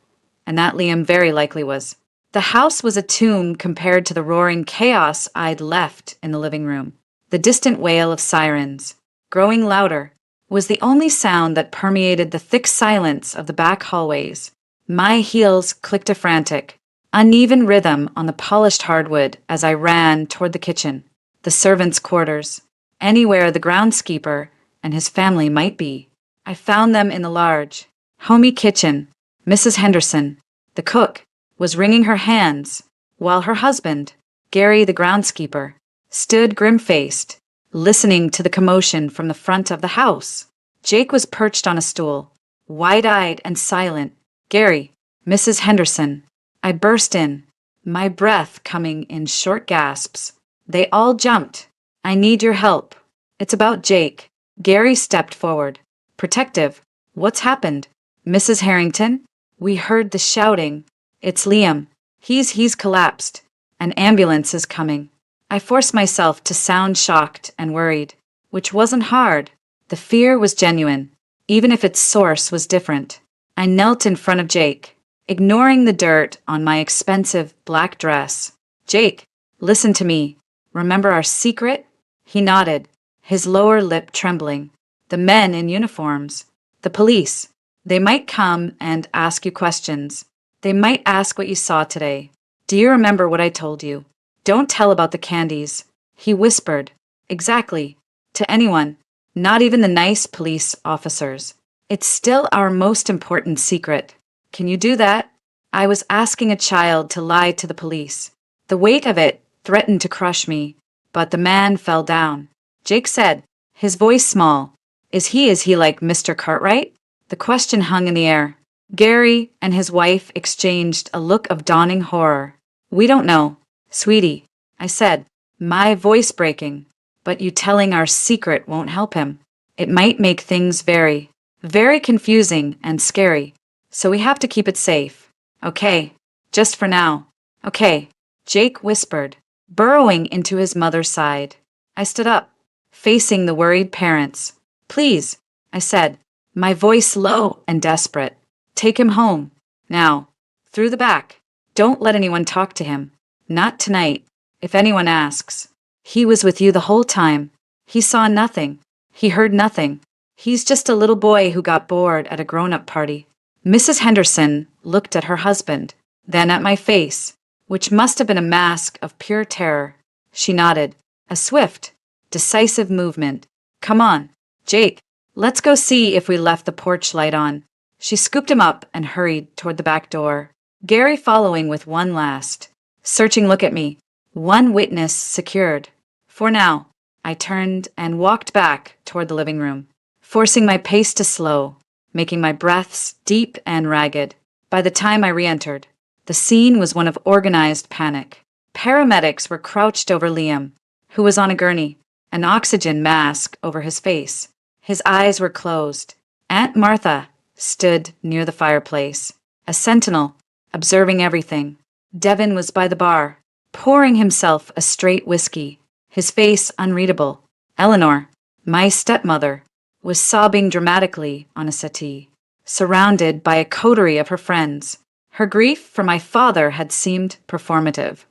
and that Liam very likely was. The house was a tomb compared to the roaring chaos I'd left in the living room. The distant wail of sirens, growing louder, was the only sound that permeated the thick silence of the back hallways. My heels clicked a frantic, uneven rhythm on the polished hardwood as I ran toward the kitchen, the servants' quarters, anywhere the groundskeeper and his family might be. I found them in the large, homey kitchen. Mrs. Henderson, the cook, was wringing her hands, while her husband, Gary the groundskeeper, stood grim-faced, listening to the commotion from the front of the house. Jake was perched on a stool, wide-eyed and silent. Gary, Mrs. Henderson. I burst in, my breath coming in short gasps. They all jumped. I need your help. It's about Jake. Gary stepped forward, protective. What's happened? Mrs. Harrington? We heard the shouting. It's Liam. He's collapsed. An ambulance is coming. I forced myself to sound shocked and worried, which wasn't hard. The fear was genuine, even if its source was different. I knelt in front of Jake, ignoring the dirt on my expensive black dress. Jake, listen to me. Remember our secret? He nodded, his lower lip trembling. The men in uniforms, the police, they might come and ask you questions. They might ask what you saw today. Do you remember what I told you? Don't tell about the candies. He whispered. Exactly. To anyone. Not even the nice police officers. It's still our most important secret. Can you do that? I was asking a child to lie to the police. The weight of it threatened to crush me, but the man fell down. Jake said, his voice small, Is he like Mr. Cartwright? The question hung in the air. Gary and his wife exchanged a look of dawning horror. We don't know, sweetie, I said, my voice breaking. But you telling our secret won't help him. It might make things very, very confusing and scary. So we have to keep it safe. Okay, just for now. Okay, Jake whispered, burrowing into his mother's side. I stood up, facing the worried parents. Please, I said, my voice low and desperate. Take him home. Now. Through the back. Don't let anyone talk to him. Not tonight. If anyone asks. He was with you the whole time. He saw nothing. He heard nothing. He's just a little boy who got bored at a grown-up party. Mrs. Henderson looked at her husband, then at my face, which must have been a mask of pure terror. She nodded. A swift, decisive movement. Come on, Jake. Let's go see if we left the porch light on. She scooped him up and hurried toward the back door. Gary following with one last, searching look at me. One witness secured. For now, I turned and walked back toward the living room, forcing my pace to slow, making my breaths deep and ragged. By the time I re-entered, the scene was one of organized panic. Paramedics were crouched over Liam, who was on a gurney, an oxygen mask over his face. His eyes were closed. Aunt Martha stood near the fireplace, a sentinel, observing everything. Devin was by the bar, pouring himself a straight whiskey, his face unreadable. Eleanor, my stepmother, was sobbing dramatically on a settee, surrounded by a coterie of her friends. Her grief for my father had seemed performative.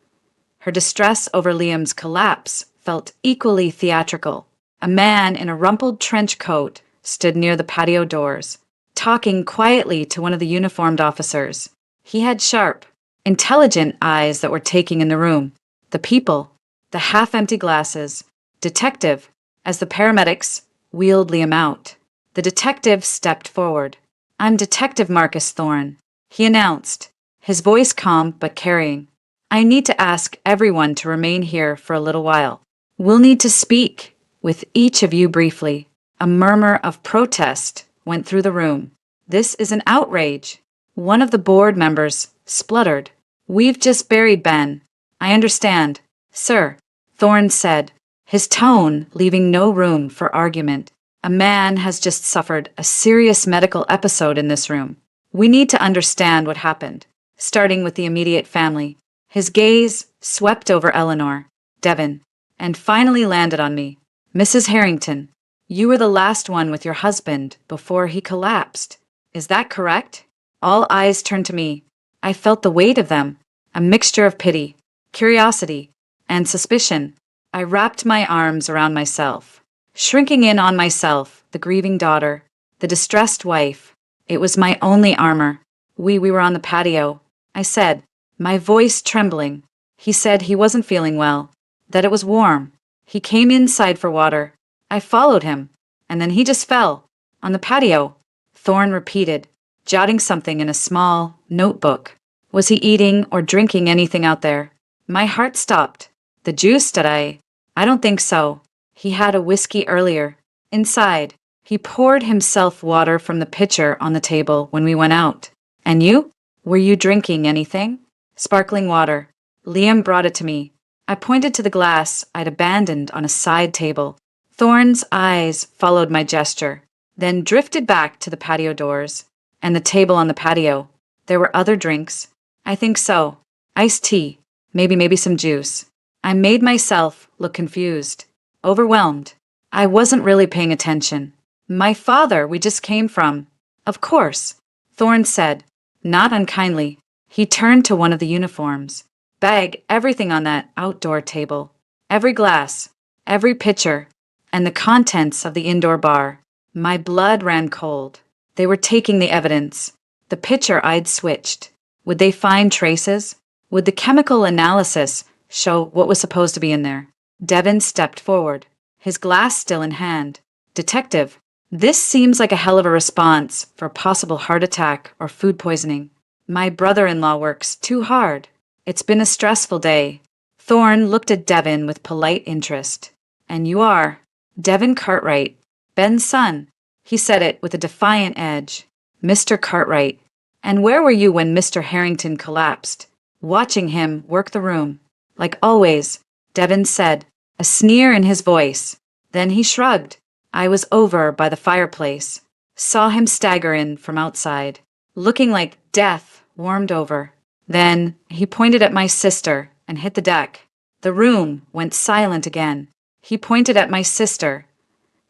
Her distress over Liam's collapse felt equally theatrical. A man in a rumpled trench coat stood near the patio doors, talking quietly to one of the uniformed officers. He had sharp, intelligent eyes that were taking in the room, the people, the half-empty glasses. Detective, as the paramedics wheeled Liam out. The detective stepped forward. I'm Detective Marcus Thorne, he announced, his voice calm but carrying. I need to ask everyone to remain here for a little while. We'll need to speak with each of you briefly. A murmur of protest went through the room. This is an outrage. One of the board members spluttered. We've just buried Ben. I understand, sir, Thorne said, his tone leaving no room for argument. A man has just suffered a serious medical episode in this room. We need to understand what happened, starting with the immediate family. His gaze swept over Eleanor, Devon, and finally landed on me. Mrs. Harrington, you were the last one with your husband before he collapsed. Is that correct? All eyes turned to me. I felt the weight of them, a mixture of pity, curiosity, and suspicion. I wrapped my arms around myself, shrinking in on myself, the grieving daughter, the distressed wife. It was my only armor. We were on the patio. I said, my voice trembling. He said he wasn't feeling well, that it was warm. He came inside for water. I followed him, and then he just fell. On the patio, Thorne repeated, jotting something in a small notebook. Was he eating or drinking anything out there? My heart stopped. The juice, did I? I don't think so. He had a whiskey earlier. Inside, he poured himself water from the pitcher on the table when we went out. And you? Were you drinking anything? Sparkling water. Liam brought it to me. I pointed to the glass I'd abandoned on a side table. Thorne's eyes followed my gesture, then drifted back to the patio doors and the table on the patio. There were other drinks. I think so. Iced tea. Maybe some juice. I made myself look confused, overwhelmed. I wasn't really paying attention. My father we just came from. Of course, Thorne said, not unkindly. He turned to one of the uniforms. Bag everything on that outdoor table. Every glass, every pitcher, and the contents of the indoor bar. My blood ran cold. They were taking the evidence. The pitcher I'd switched. Would they find traces? Would the chemical analysis show what was supposed to be in there? Devon stepped forward, his glass still in hand. Detective, this seems like a hell of a response for a possible heart attack or food poisoning. My brother-in-law works too hard. It's been a stressful day. Thorne looked at Devon with polite interest. And you are Devon Cartwright, Ben's son. He said it with a defiant edge. Mr. Cartwright. And where were you when Mr. Harrington collapsed? Watching him work the room. Like always, Devon said, a sneer in his voice. Then he shrugged. I was over by the fireplace. Saw him stagger in from outside, looking like death warmed over. Then he pointed at my sister and hit the deck. The room went silent again. He pointed at my sister.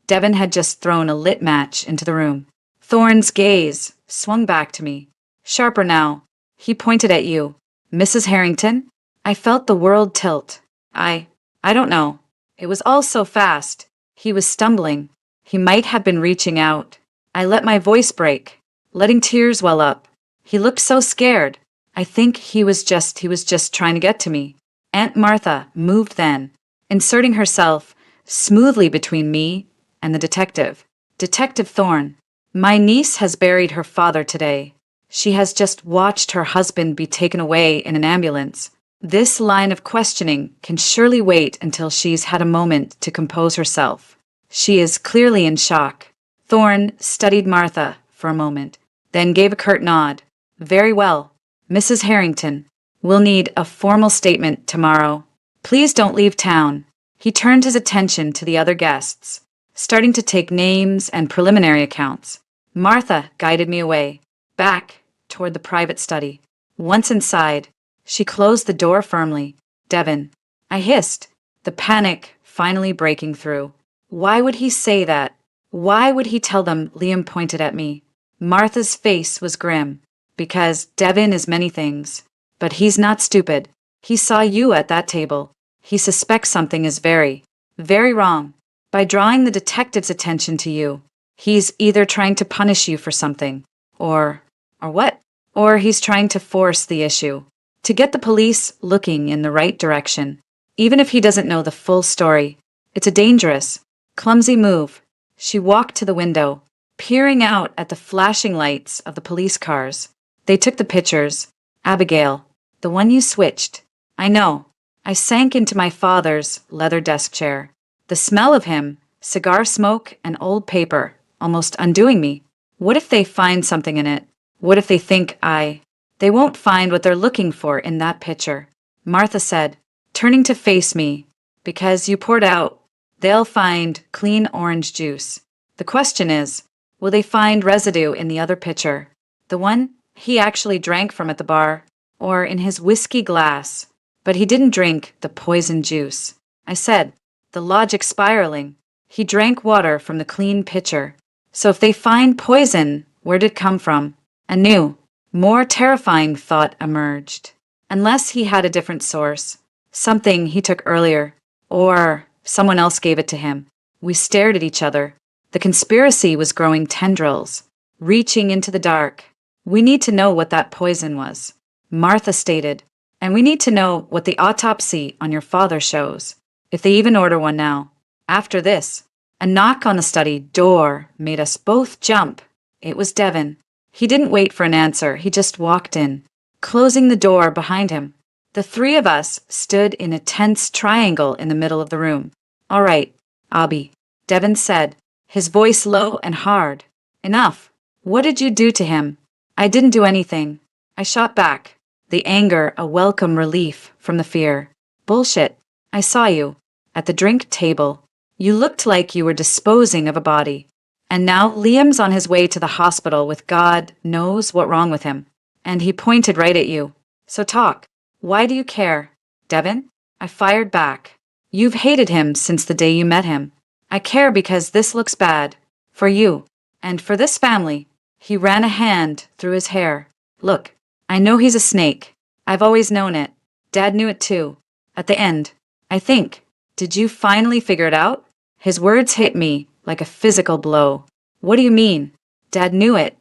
Devon had just thrown a lit match into the room. Thorne's gaze swung back to me. Sharper now. He pointed at you. Mrs. Harrington? I felt the world tilt. I don't know. It was all so fast. He was stumbling. He might have been reaching out. I let my voice break, letting tears well up. He looked so scared. I think he was just trying to get to me. Aunt Martha moved then, inserting herself smoothly between me and the detective. Detective Thorne, my niece has buried her father today. She has just watched her husband be taken away in an ambulance. This line of questioning can surely wait until she's had a moment to compose herself. She is clearly in shock. Thorne studied Martha for a moment, then gave a curt nod. Very well. Mrs. Harrington, we'll need a formal statement tomorrow. Please don't leave town. He turned his attention to the other guests, starting to take names and preliminary accounts. Martha guided me away, back toward the private study. Once inside, she closed the door firmly. Devon, I hissed, the panic finally breaking through. Why would he say that? Why would he tell them Liam pointed at me? Martha's face was grim. Because Devon is many things. But he's not stupid. He saw you at that table. He suspects something is very, very wrong. By drawing the detective's attention to you, he's either trying to punish you for something, or what? Or he's trying to force the issue, to get the police looking in the right direction. Even if he doesn't know the full story, it's a dangerous, clumsy move. She walked to the window, peering out at the flashing lights of the police cars. They took the pictures. Abigail, the one you switched. I know. I sank into my father's leather desk chair. The smell of him, cigar smoke, and old paper, almost undoing me. What if they find something in it? What if they think They won't find what they're looking for in that picture, Martha said, turning to face me. Because you poured out. They'll find clean orange juice. The question is, will they find residue in the other pitcher? The one he actually drank from at the bar, or in his whiskey glass? But he didn't drink the poison juice. I said, the logic spiraling. He drank water from the clean pitcher. So if they find poison, where did it come from? A new, more terrifying thought emerged. Unless he had a different source, something he took earlier, or someone else gave it to him. We stared at each other. The conspiracy was growing tendrils, reaching into the dark. We need to know what that poison was, Martha stated, and we need to know what the autopsy on your father shows, if they even order one now. After this, a knock on the study door made us both jump. It was Devin. He didn't wait for an answer, he just walked in, closing the door behind him. The three of us stood in a tense triangle in the middle of the room. All right, Abby, Devin said, his voice low and hard. Enough. What did you do to him? I didn't do anything. I shot back, the anger a welcome relief from the fear. Bullshit. I saw you. At the drink table. You looked like you were disposing of a body. And now Liam's on his way to the hospital with God knows what wrong with him. And he pointed right at you. So talk. Why do you care? Devin? I fired back. You've hated him since the day you met him. I care because this looks bad. For you. And for this family. He ran a hand through his hair. Look, I know he's a snake. I've always known it. Dad knew it too. At the end, I think. Did you finally figure it out? His words hit me like a physical blow. What do you mean? Dad knew it.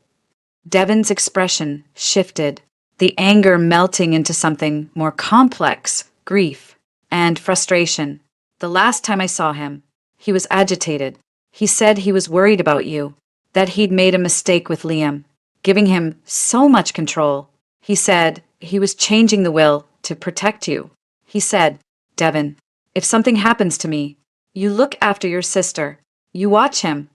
Devin's expression shifted, the anger melting into something more complex, grief and frustration. The last time I saw him, he was agitated. He said he was worried about you, that he'd made a mistake with Liam, giving him so much control. He said he was changing the will to protect you. He said, Devin, if something happens to me, you look after your sister. You watch him.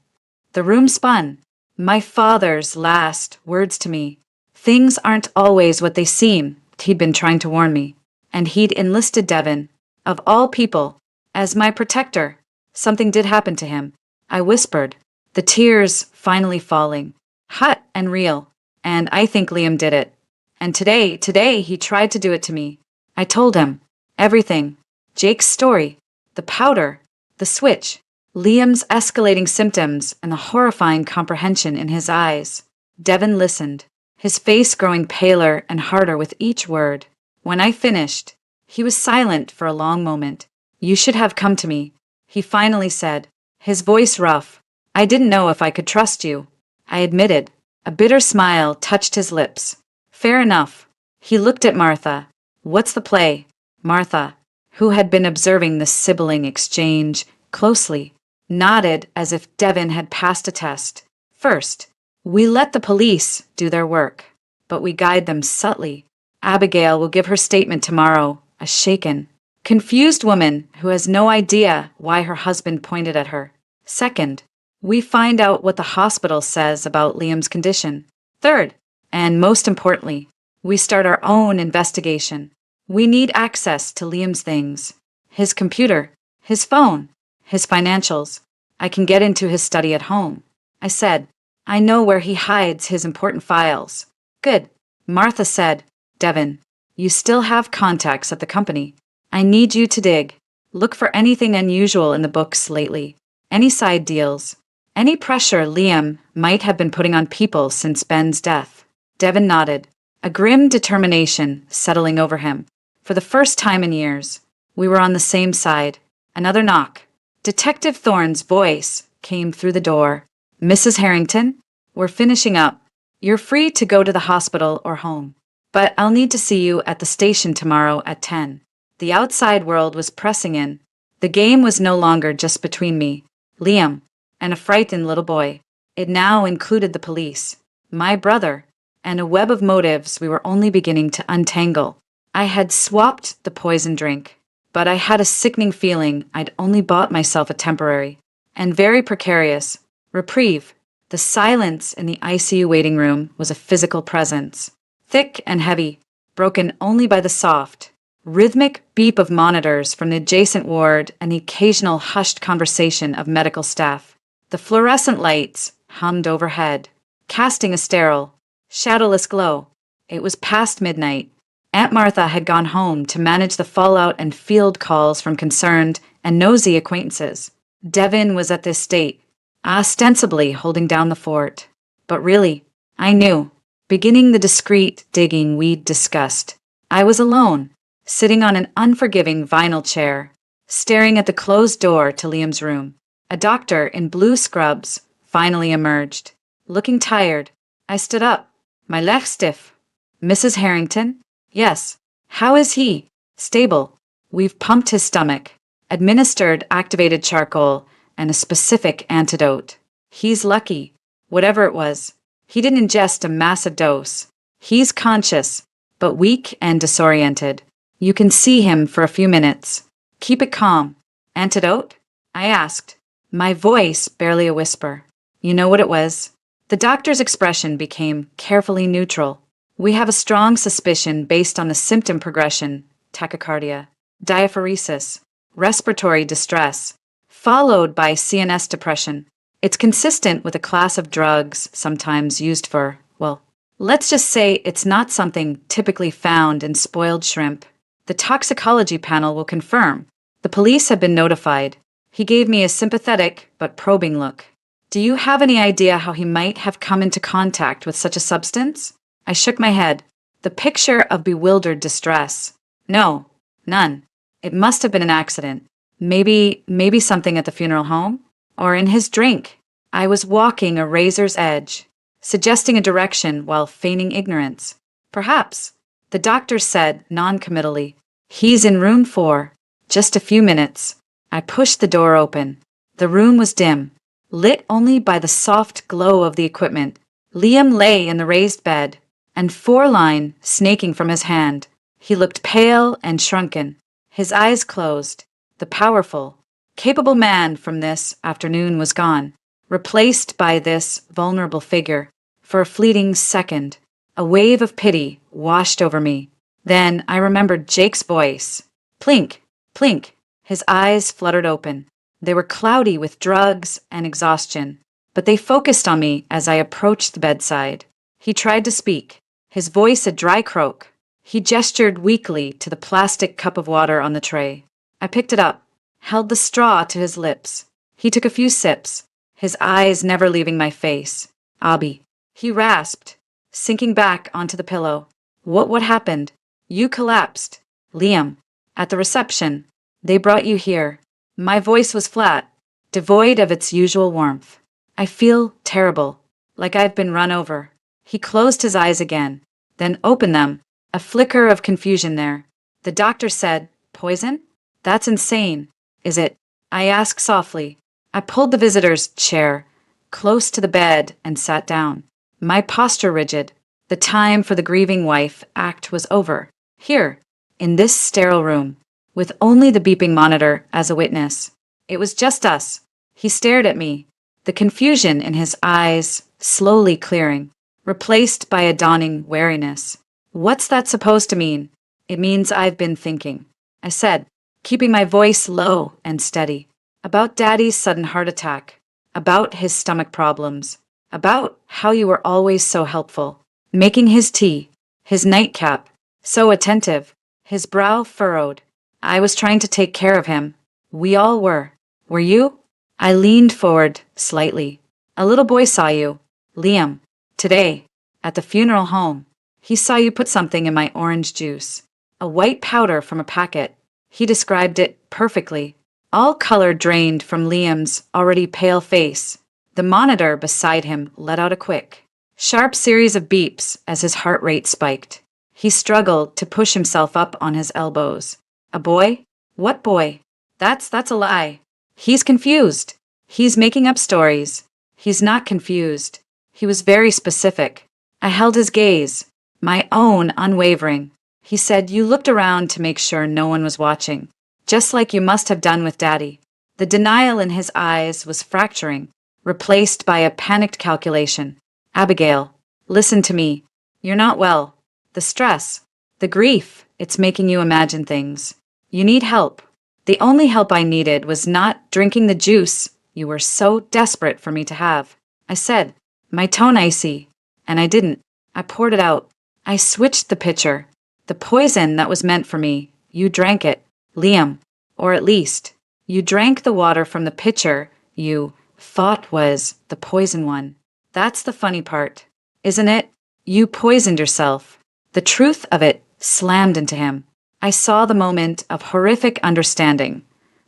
The room spun. My father's last words to me. Things aren't always what they seem, he'd been trying to warn me. And he'd enlisted Devin, of all people, as my protector. Something did happen to him. I whispered, the tears finally falling, hot and real. And I think Liam did it. And today he tried to do it to me. I told him everything. Jake's story, the powder, the switch, Liam's escalating symptoms, and the horrifying comprehension in his eyes. Devin listened, his face growing paler and harder with each word. When I finished, he was silent for a long moment. You should have come to me, he finally said, his voice rough. I didn't know if I could trust you. I admitted. A bitter smile touched his lips. Fair enough. He looked at Martha. What's the play? Martha, who had been observing the sibling exchange closely, nodded as if Devin had passed a test. First, we let the police do their work, but we guide them subtly. Abigail will give her statement tomorrow, a shaken, confused woman who has no idea why her husband pointed at her. Second, we find out what the hospital says about Liam's condition. Third, and most importantly, we start our own investigation. We need access to Liam's things. His computer, his phone, his financials. I can get into his study at home. I said, I know where he hides his important files. Good. Martha said, Devin, you still have contacts at the company. I need you to dig. Look for anything unusual in the books lately. Any side deals. Any pressure Liam might have been putting on people since Ben's death. Devin nodded, a grim determination settling over him. For the first time in years, we were on the same side. Another knock. Detective Thorne's voice came through the door. Mrs. Harrington, we're finishing up. You're free to go to the hospital or home. But I'll need to see you at the station tomorrow at 10. The outside world was pressing in. The game was no longer just between me, Liam, and a frightened little boy. It now included the police, my brother, and a web of motives we were only beginning to untangle. I had swapped the poison drink, but I had a sickening feeling I'd only bought myself a temporary and very precarious reprieve. The silence in the ICU waiting room was a physical presence, thick and heavy, broken only by the soft, rhythmic beep of monitors from the adjacent ward and the occasional hushed conversation of medical staff. The fluorescent lights hummed overhead, casting a sterile, shadowless glow. It was past midnight. Aunt Martha had gone home to manage the fallout and field calls from concerned and nosy acquaintances. Devin was at this state, ostensibly holding down the fort. But really, I knew, beginning the discreet digging we'd discussed. I was alone, sitting on an unforgiving vinyl chair, staring at the closed door to Liam's room. A doctor in blue scrubs finally emerged. Looking tired, I stood up, my leg stiff. Mrs. Harrington? Yes. How is he? Stable. We've pumped his stomach, administered activated charcoal, and a specific antidote. He's lucky, whatever it was. He didn't ingest a massive dose. He's conscious, but weak and disoriented. You can see him for a few minutes. Keep it calm. Antidote? I asked, my voice barely a whisper. You know what it was? The doctor's expression became carefully neutral. We have a strong suspicion based on the symptom progression: tachycardia, diaphoresis, respiratory distress, followed by CNS depression. It's consistent with a class of drugs sometimes used for, well, let's just say it's not something typically found in spoiled shrimp. The toxicology panel will confirm. The police have been notified. He gave me a sympathetic but probing look. Do you have any idea how he might have come into contact with such a substance? I shook my head, the picture of bewildered distress. No, none. It must have been an accident. Maybe something at the funeral home? Or in his drink. I was walking a razor's edge, suggesting a direction while feigning ignorance. Perhaps. The doctor said non-committally, he's in room 4. Just a few minutes. I pushed the door open. The room was dim, lit only by the soft glow of the equipment. Liam lay in the raised bed, and 4-line snaking from his hand. He looked pale and shrunken, his eyes closed. The powerful, capable man from this afternoon was gone, replaced by this vulnerable figure. For a fleeting second, a wave of pity washed over me. Then I remembered Jake's voice. Plink, plink. His eyes fluttered open. They were cloudy with drugs and exhaustion, but they focused on me as I approached the bedside. He tried to speak, his voice a dry croak. He gestured weakly to the plastic cup of water on the tray. I picked it up, held the straw to his lips. He took a few sips, his eyes never leaving my face. Abby, he rasped, sinking back onto the pillow. What happened? You collapsed. Liam, at the reception. They brought you here. My voice was flat, devoid of its usual warmth. I feel terrible, like I've been run over. He closed his eyes again, then opened them, a flicker of confusion there. The doctor said, poison? That's insane. Is it? I asked softly. I pulled the visitor's chair close to the bed and sat down, my posture rigid. The time for the grieving wife act was over. Here, in this sterile room, with only the beeping monitor as a witness. It was just us. He stared at me, the confusion in his eyes slowly clearing, replaced by a dawning wariness. What's that supposed to mean? It means I've been thinking, I said, keeping my voice low and steady. About Daddy's sudden heart attack, about his stomach problems, about how you were always so helpful, making his tea, his nightcap, so attentive, his brow furrowed. I was trying to take care of him. We all were. Were you? I leaned forward slightly. A little boy saw you, Liam, today, at the funeral home. He saw you put something in my orange juice, a white powder from a packet. He described it perfectly. All color drained from Liam's already pale face. The monitor beside him let out a quick, sharp series of beeps as his heart rate spiked. He struggled to push himself up on his elbows. A boy? What boy? That's a lie. He's confused. He's making up stories. He's not confused. He was very specific. I held his gaze, my own unwavering. He said, you looked around to make sure no one was watching, just like you must have done with Daddy. The denial in his eyes was fracturing, replaced by a panicked calculation. Abigail, listen to me. You're not well. The stress, the grief, it's making you imagine things. You need help. The only help I needed was not drinking the juice you were so desperate for me to have. I said, my tone icy, and I didn't. I poured it out. I switched the pitcher. The poison that was meant for me, you drank it, Liam. Or at least, you drank the water from the pitcher you thought was the poison one. That's the funny part, isn't it? You poisoned yourself. The truth of it slammed into him. I saw the moment of horrific understanding,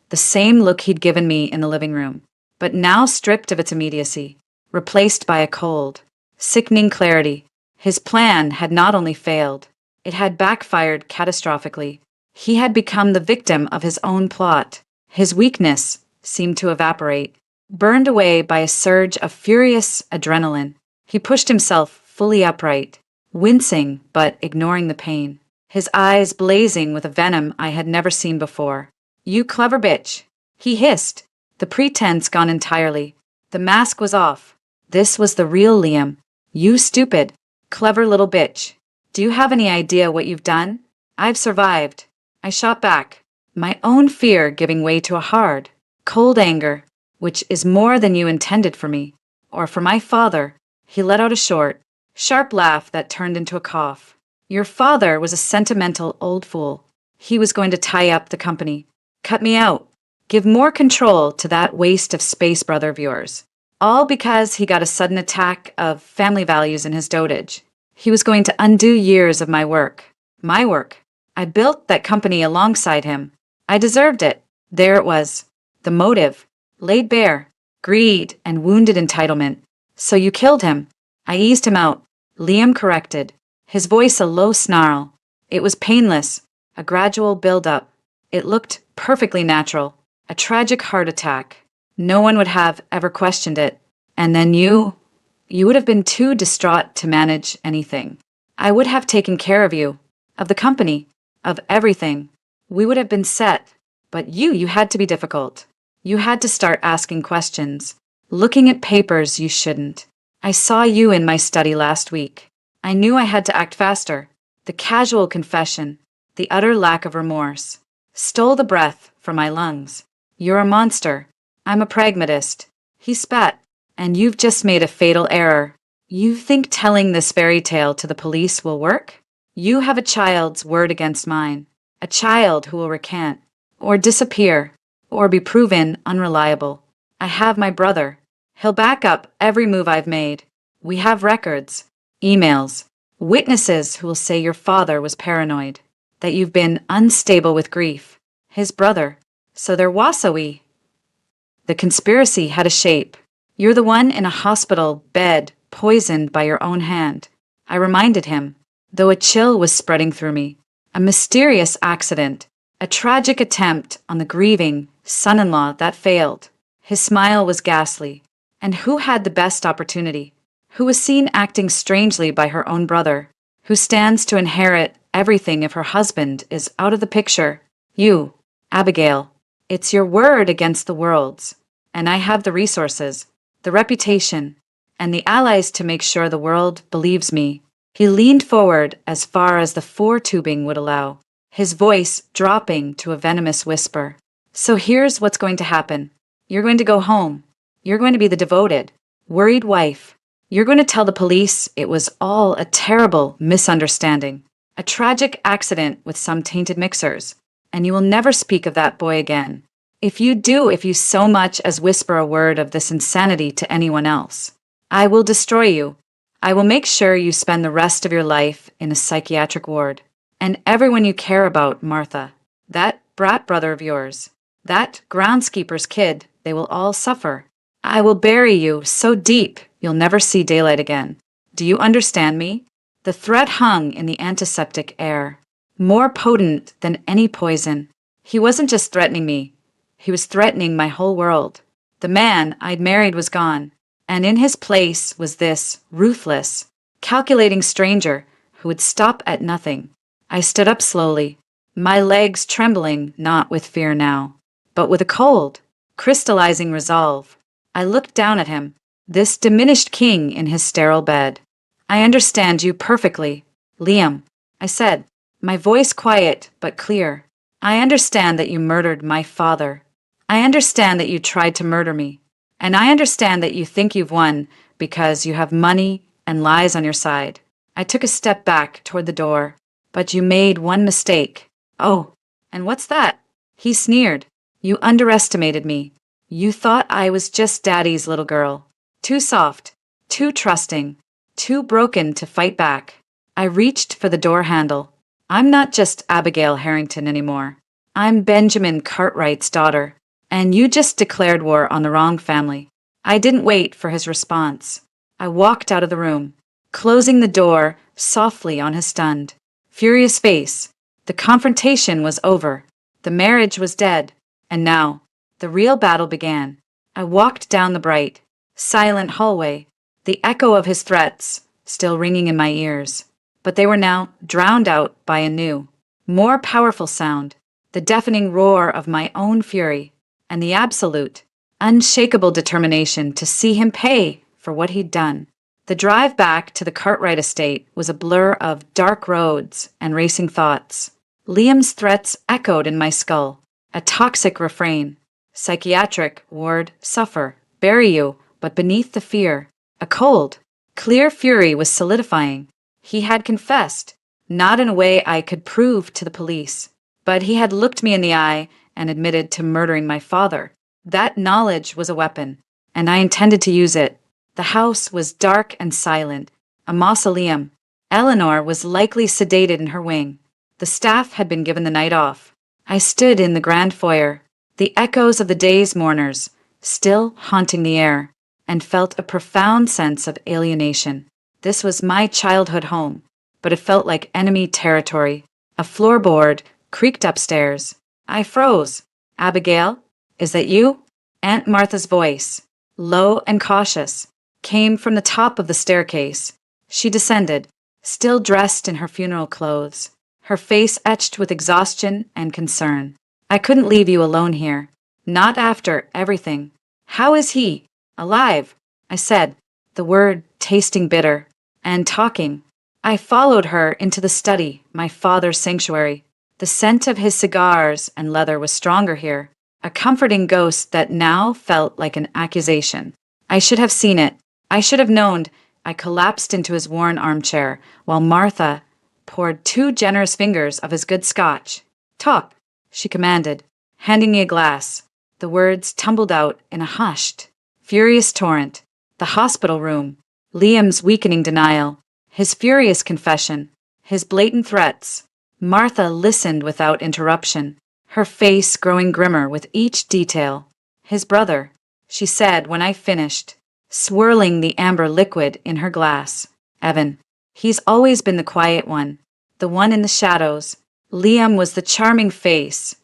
the same look he'd given me in the living room, but now stripped of its immediacy, replaced by a cold, sickening clarity. His plan had not only failed, it had backfired catastrophically. He had become the victim of his own plot. His weakness seemed to evaporate, burned away by a surge of furious adrenaline. He pushed himself fully upright, wincing but ignoring the pain, his eyes blazing with a venom I had never seen before. "You clever bitch," he hissed, the pretense gone entirely. The mask was off. This was the real Liam. "You stupid, clever little bitch. Do you have any idea what you've done?" "I've survived," I shot back, my own fear giving way to a hard, cold anger, which is more than you intended for me, or for my father. He let out a short, sharp laugh that turned into a cough. "Your father was a sentimental old fool. He was going to tie up the company, cut me out, give more control to that waste of space brother of yours. All because he got a sudden attack of family values in his dotage. He was going to undo years of my work. My work. I built that company alongside him. I deserved it. There it was. The motive. Laid bare. Greed and wounded entitlement. So you killed him." I eased him out. Liam corrected, his voice a low snarl. It was painless, a gradual build-up. It looked perfectly natural. A tragic heart attack. No one would have ever questioned it. And then you would have been too distraught to manage anything. I would have taken care of you, of the company, of everything. We would have been set. But you had to be difficult. You had to start asking questions, looking at papers you shouldn't. I saw you in my study last week. I knew I had to act faster. The casual confession, the utter lack of remorse, stole the breath from my lungs. "You're a monster. I'm a pragmatist." He spat. "And you've just made a fatal error. You think telling this fairy tale to the police will work? You have a child's word against mine. A child who will recant, or disappear, or be proven unreliable. I have my brother. He'll back up every move I've made. We have records, emails, witnesses who will say your father was paranoid, that you've been unstable with grief. His brother. So they're Wasawi. The conspiracy had a shape. You're the one in a hospital bed, poisoned by your own hand." I reminded him, though a chill was spreading through me. A mysterious accident, a tragic attempt on the grieving son-in-law that failed. His smile was ghastly. And who had the best opportunity? Who was seen acting strangely by her own brother? Who stands to inherit everything if her husband is out of the picture? You, Abigail. It's your word against the world's. And I have the resources, the reputation, and the allies to make sure the world believes me. He leaned forward as far as the foretubing would allow, his voice dropping to a venomous whisper. "So here's what's going to happen. You're going to go home. You're going to be the devoted, worried wife. You're going to tell the police it was all a terrible misunderstanding, a tragic accident with some tainted mixers, and you will never speak of that boy again. If you so much as whisper a word of this insanity to anyone else, I will destroy you. I will make sure you spend the rest of your life in a psychiatric ward. And everyone you care about, Martha, that brat brother of yours, that groundskeeper's kid, they will all suffer. I will bury you so deep you'll never see daylight again. Do you understand me?" The threat hung in the antiseptic air, more potent than any poison. He wasn't just threatening me. He was threatening my whole world. The man I'd married was gone, and in his place was this ruthless, calculating stranger who would stop at nothing. I stood up slowly, my legs trembling not with fear now, but with a cold, crystallizing resolve. I looked down at him, this diminished king in his sterile bed. "I understand you perfectly, Liam," I said, my voice quiet but clear. "I understand that you murdered my father. I understand that you tried to murder me. And I understand that you think you've won because you have money and lies on your side." I took a step back toward the door, But you made one mistake. Oh, and what's that? He sneered. You underestimated me. You thought I was just Daddy's little girl. Too soft, too trusting, too broken to fight back. I reached for the door handle. I'm not just Abigail Harrington anymore. I'm Benjamin Cartwright's daughter. And you just declared war on the wrong family. I didn't wait for his response. I walked out of the room, closing the door softly on his stunned, furious face. The confrontation was over. The marriage was dead. And now, the real battle began. I walked down the bright, silent hallway, the echo of his threats still ringing in my ears. But they were now drowned out by a new, more powerful sound, the deafening roar of my own fury, and the absolute, unshakable determination to see him pay for what he'd done. The drive back to the Cartwright estate was a blur of dark roads and racing thoughts. Liam's threats echoed in my skull, a toxic refrain. Psychiatric ward, suffer, bury you, but beneath the fear, a cold, clear fury was solidifying. He had confessed, not in a way I could prove to the police, but he had looked me in the eye and admitted to murdering my father. That knowledge was a weapon, and I intended to use it. The house was dark and silent, a mausoleum. Eleanor was likely sedated in her wing. The staff had been given the night off. I stood in the grand foyer, the echoes of the day's mourners still haunting the air, and felt a profound sense of alienation. This was my childhood home, but it felt like enemy territory. A floorboard creaked upstairs. I froze. Abigail, is that you? Aunt Martha's voice, low and cautious, came from the top of the staircase. She descended, still dressed in her funeral clothes, her face etched with exhaustion and concern. I couldn't leave you alone here. Not after everything. How is he? Alive, I said, the word tasting bitter. And talking. I followed her into the study, my father's sanctuary. The scent of his cigars and leather was stronger here, a comforting ghost that now felt like an accusation. I should have seen it. I should have known. I collapsed into his worn armchair, while Martha poured 2 generous fingers of his good scotch. Talk, she commanded, handing me a glass. The words tumbled out in a hushed, furious torrent. The hospital room, Liam's weakening denial, his furious confession, his blatant threats. Martha listened without interruption, her face growing grimmer with each detail. His brother, she said when I finished, swirling the amber liquid in her glass. Evan. He's always been the quiet one, the one in the shadows. Liam was the charming face.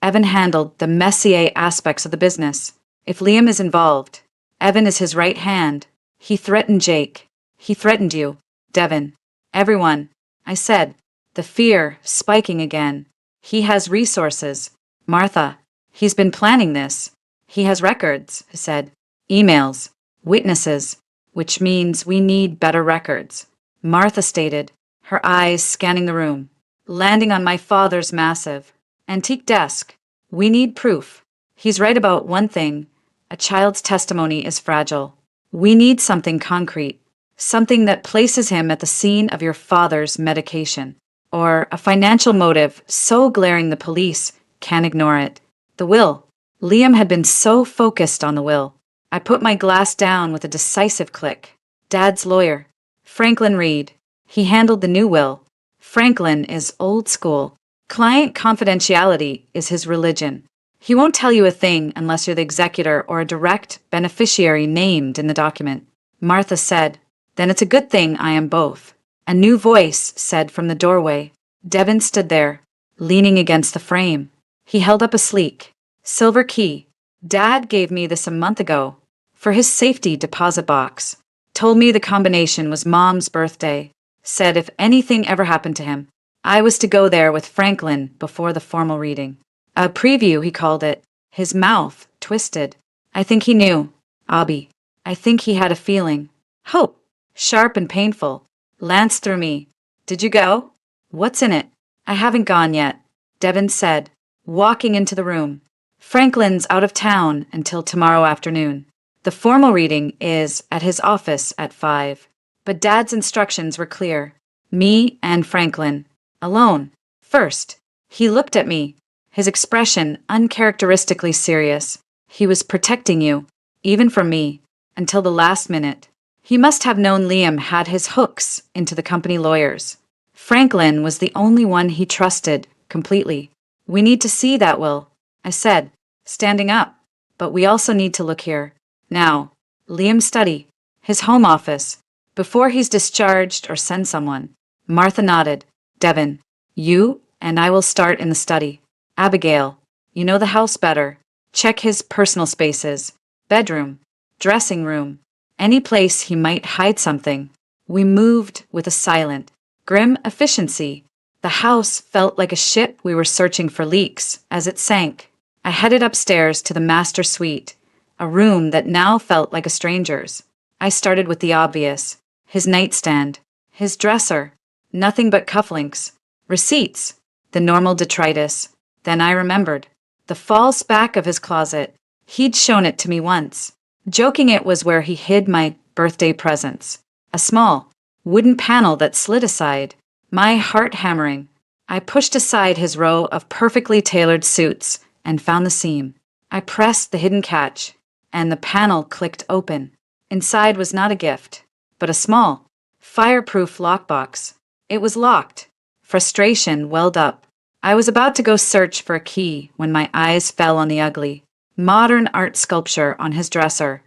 Evan handled the messier aspects of the business. If Liam is involved, Evan is his right hand. He threatened Jake. He threatened you, Devin. Everyone, I said, the fear spiking again. He has resources. Martha, he's been planning this. He has records, I said. Emails, witnesses, which means we need better records. Martha stated, her eyes scanning the room, landing on my father's massive, antique desk. We need proof. He's right about one thing. A child's testimony is fragile. We need something concrete, something that places him at the scene of your father's medication, or a financial motive so glaring the police can't ignore it. The will. Liam had been so focused on the will. I put my glass down with a decisive click. Dad's lawyer, Franklin Reed. He handled the new will. Franklin is old school. Client confidentiality is his religion. He won't tell you a thing unless you're the executor or a direct beneficiary named in the document. Martha said, then it's a good thing I am both. A new voice said from the doorway. Devin stood there, leaning against the frame. He held up a sleek, silver key. Dad gave me this a month ago for his safety deposit box. Told me the combination was Mom's birthday. Said if anything ever happened to him, I was to go there with Franklin before the formal reading. A preview, he called it. His mouth twisted. I think he knew. Abby. I think he had a feeling. Hope. Sharp and painful. Lanced through me. Did you go? What's in it? I haven't gone yet, Devin said, walking into the room. Franklin's out of town until tomorrow afternoon. The formal reading is at his office at 5. But Dad's instructions were clear. Me and Franklin. Alone. First, he looked at me, his expression uncharacteristically serious. He was protecting you, even from me, until the last minute. He must have known Liam had his hooks into the company lawyers. Franklin was the only one he trusted completely. We need to see that will, I said, standing up. But we also need to look here. Now, Liam's study, his home office, before he's discharged or send someone. Martha nodded. Devin, you and I will start in the study. Abigail, you know the house better. Check his personal spaces, bedroom, dressing room, any place he might hide something. We moved with a silent, grim efficiency. The house felt like a ship we were searching for leaks as it sank. I headed upstairs to the master suite, a room that now felt like a stranger's. I started with the obvious. His nightstand, his dresser, nothing but cufflinks, receipts, the normal detritus. Then I remembered. The false back of his closet. He'd shown it to me once, joking it was where he hid my birthday presents. A small, wooden panel that slid aside, my heart hammering. I pushed aside his row of perfectly tailored suits and found the seam. I pressed the hidden catch, and the panel clicked open. Inside was not a gift, but a small, fireproof lockbox. It was locked. Frustration welled up. I was about to go search for a key when my eyes fell on the ugly, modern art sculpture on his dresser,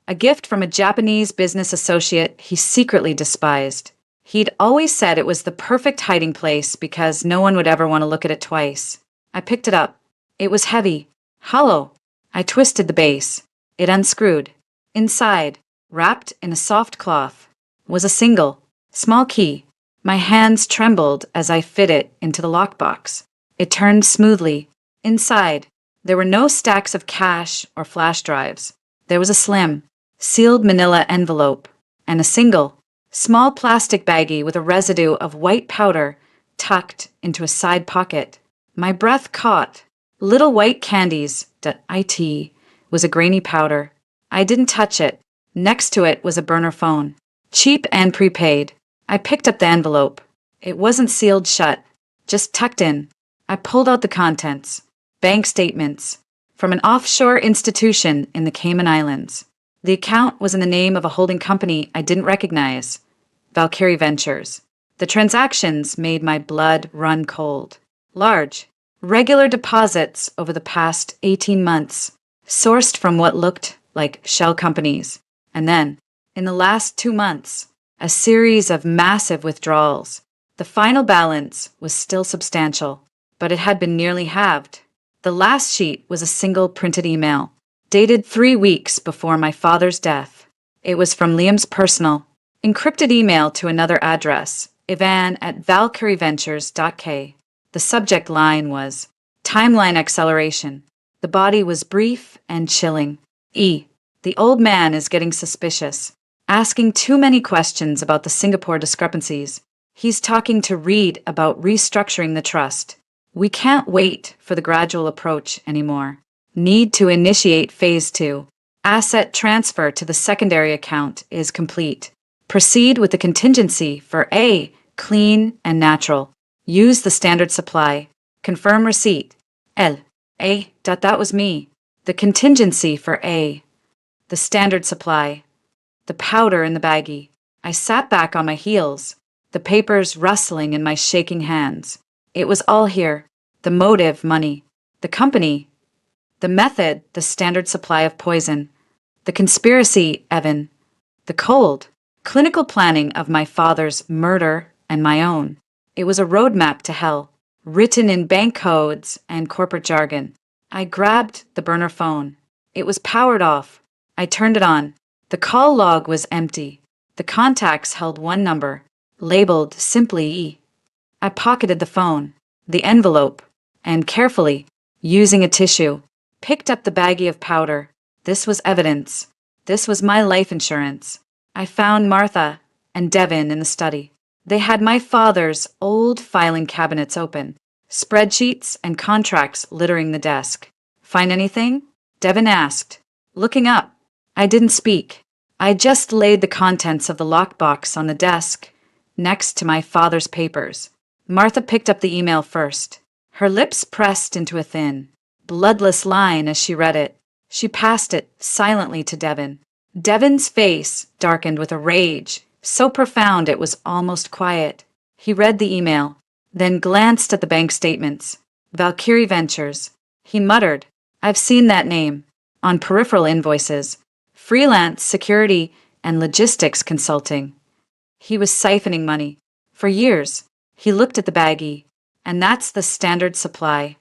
a gift from a Japanese business associate he secretly despised. He'd always said it was the perfect hiding place because no one would ever want to look at it twice. I picked it up. It was heavy, hollow. I twisted the base. It unscrewed. Inside, wrapped in a soft cloth, was a single, small key. My hands trembled as I fit it into the lockbox. It turned smoothly. Inside, there were no stacks of cash or flash drives. There was a slim, sealed manila envelope and a single, small plastic baggie with a residue of white powder tucked into a side pocket. My breath caught. Little white candies. .it was a grainy powder. I didn't touch it. Next to it was a burner phone. Cheap and prepaid. I picked up the envelope. It wasn't sealed shut, just tucked in. I pulled out the contents. Bank statements. From an offshore institution in the Cayman Islands. The account was in the name of a holding company I didn't recognize. Valkyrie Ventures. The transactions made my blood run cold. Large, regular deposits over the past 18 months, sourced from what looked like shell companies. And then, in the last 2 months, a series of massive withdrawals. The final balance was still substantial, but it had been nearly halved. The last sheet was a single printed email, dated 3 weeks before my father's death. It was from Liam's personal, encrypted email to another address, ivan@valkyrieventures.k. The subject line was, Timeline Acceleration. The body was brief and chilling. The old man is getting suspicious, asking too many questions about the Singapore discrepancies. He's talking to Reed about restructuring the trust. We can't wait for the gradual approach anymore. Need to initiate Phase 2. Asset transfer to the secondary account is complete. Proceed with the contingency for A, clean and natural. Use the standard supply. Confirm receipt. That was me. The contingency for A. The standard supply. The powder in the baggie. I sat back on my heels, the papers rustling in my shaking hands. It was all here. The motive, money. The company. The method, the standard supply of poison. The conspiracy, Evan. The cold, clinical planning of my father's murder and my own. It was a roadmap to hell, written in bank codes and corporate jargon. I grabbed the burner phone. It was powered off. I turned it on. The call log was empty. The contacts held one number, labeled simply E. I pocketed the phone, the envelope, and carefully, using a tissue, picked up the baggie of powder. This was evidence. This was my life insurance. I found Martha and Devin in the study. They had my father's old filing cabinets open, spreadsheets and contracts littering the desk. Find anything? Devin asked. Looking up. I didn't speak. I just laid the contents of the lockbox on the desk, next to my father's papers. Martha picked up the email first. Her lips pressed into a thin, bloodless line as she read it. She passed it silently to Devin. Devin's face darkened with a rage, so profound it was almost quiet. He read the email, then glanced at the bank statements. Valkyrie Ventures. He muttered, I've seen that name. On peripheral invoices. Freelance security and logistics consulting. He was siphoning money. For years, he looked at the baggie, and that's the standard supply.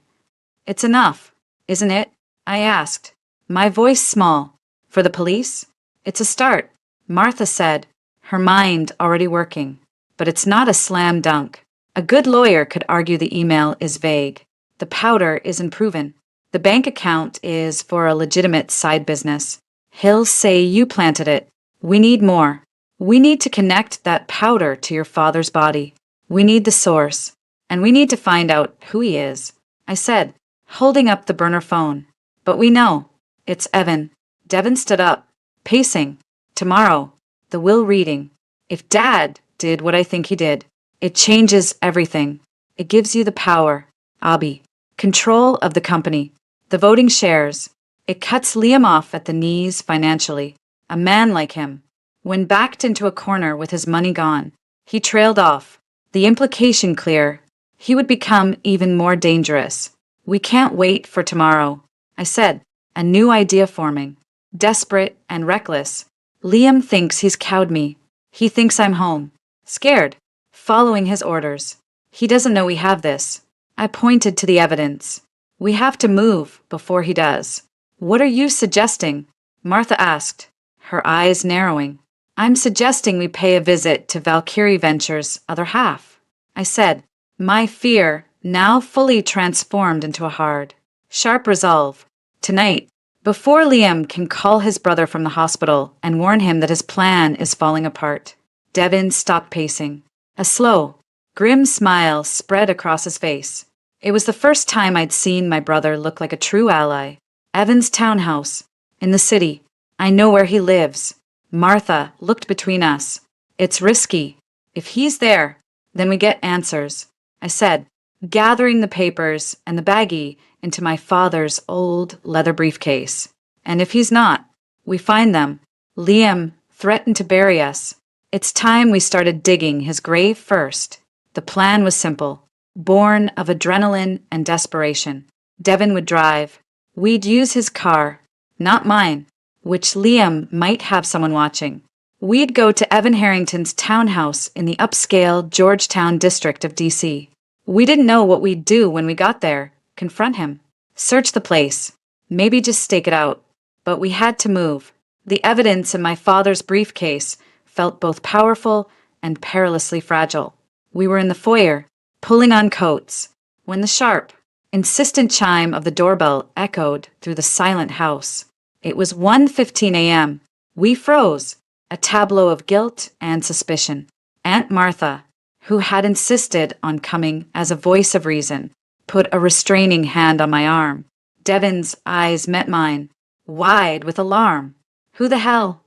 It's enough, isn't it? I asked, my voice small. For the police? It's a start, Martha said, her mind already working. But it's not a slam dunk. A good lawyer could argue the email is vague. The powder isn't proven. The bank account is for a legitimate side business. He'll say you planted it. We need more. We need to connect that powder to your father's body. We need the source. And we need to find out who he is. I said, holding up the burner phone. But we know. It's Evan. Devin stood up, pacing. Tomorrow, the will reading. If Dad did what I think he did, it changes everything. It gives you the power, Abby, control of the company, the voting shares. It cuts Liam off at the knees financially. A man like him, when backed into a corner with his money gone, he trailed off. The implication clear. He would become even more dangerous. We can't wait for tomorrow. I said, a new idea forming. Desperate and reckless. Liam thinks he's cowed me. He thinks I'm home. Scared. Following his orders. He doesn't know we have this. I pointed to the evidence. We have to move before he does. What are you suggesting? Martha asked, her eyes narrowing. I'm suggesting we pay a visit to Valkyrie Ventures' other half. I said, my fear now fully transformed into a hard, sharp resolve. Tonight, before Liam can call his brother from the hospital and warn him that his plan is falling apart. Devin stopped pacing. A slow, grim smile spread across his face. It was the first time I'd seen my brother look like a true ally. Evan's townhouse, in the city. I know where he lives. Martha looked between us. It's risky. If he's there, then we get answers. I said, gathering the papers and the baggie into my father's old leather briefcase. And if he's not, we find them. Liam threatened to bury us. It's time we started digging his grave first. The plan was simple, born of adrenaline and desperation. Devin would drive. We'd use his car, not mine, which Liam might have someone watching. We'd go to Evan Harrington's townhouse in the upscale Georgetown district of D.C. We didn't know what we'd do when we got there. Confront him. Search the place. Maybe just stake it out. But we had to move. The evidence in my father's briefcase felt both powerful and perilously fragile. We were in the foyer, pulling on coats, when the sharp, insistent chime of the doorbell echoed through the silent house. It was 1:15 a.m. We froze, a tableau of guilt and suspicion. Aunt Martha, who had insisted on coming as a voice of reason, put a restraining hand on my arm. Devin's eyes met mine, wide with alarm. Who the hell?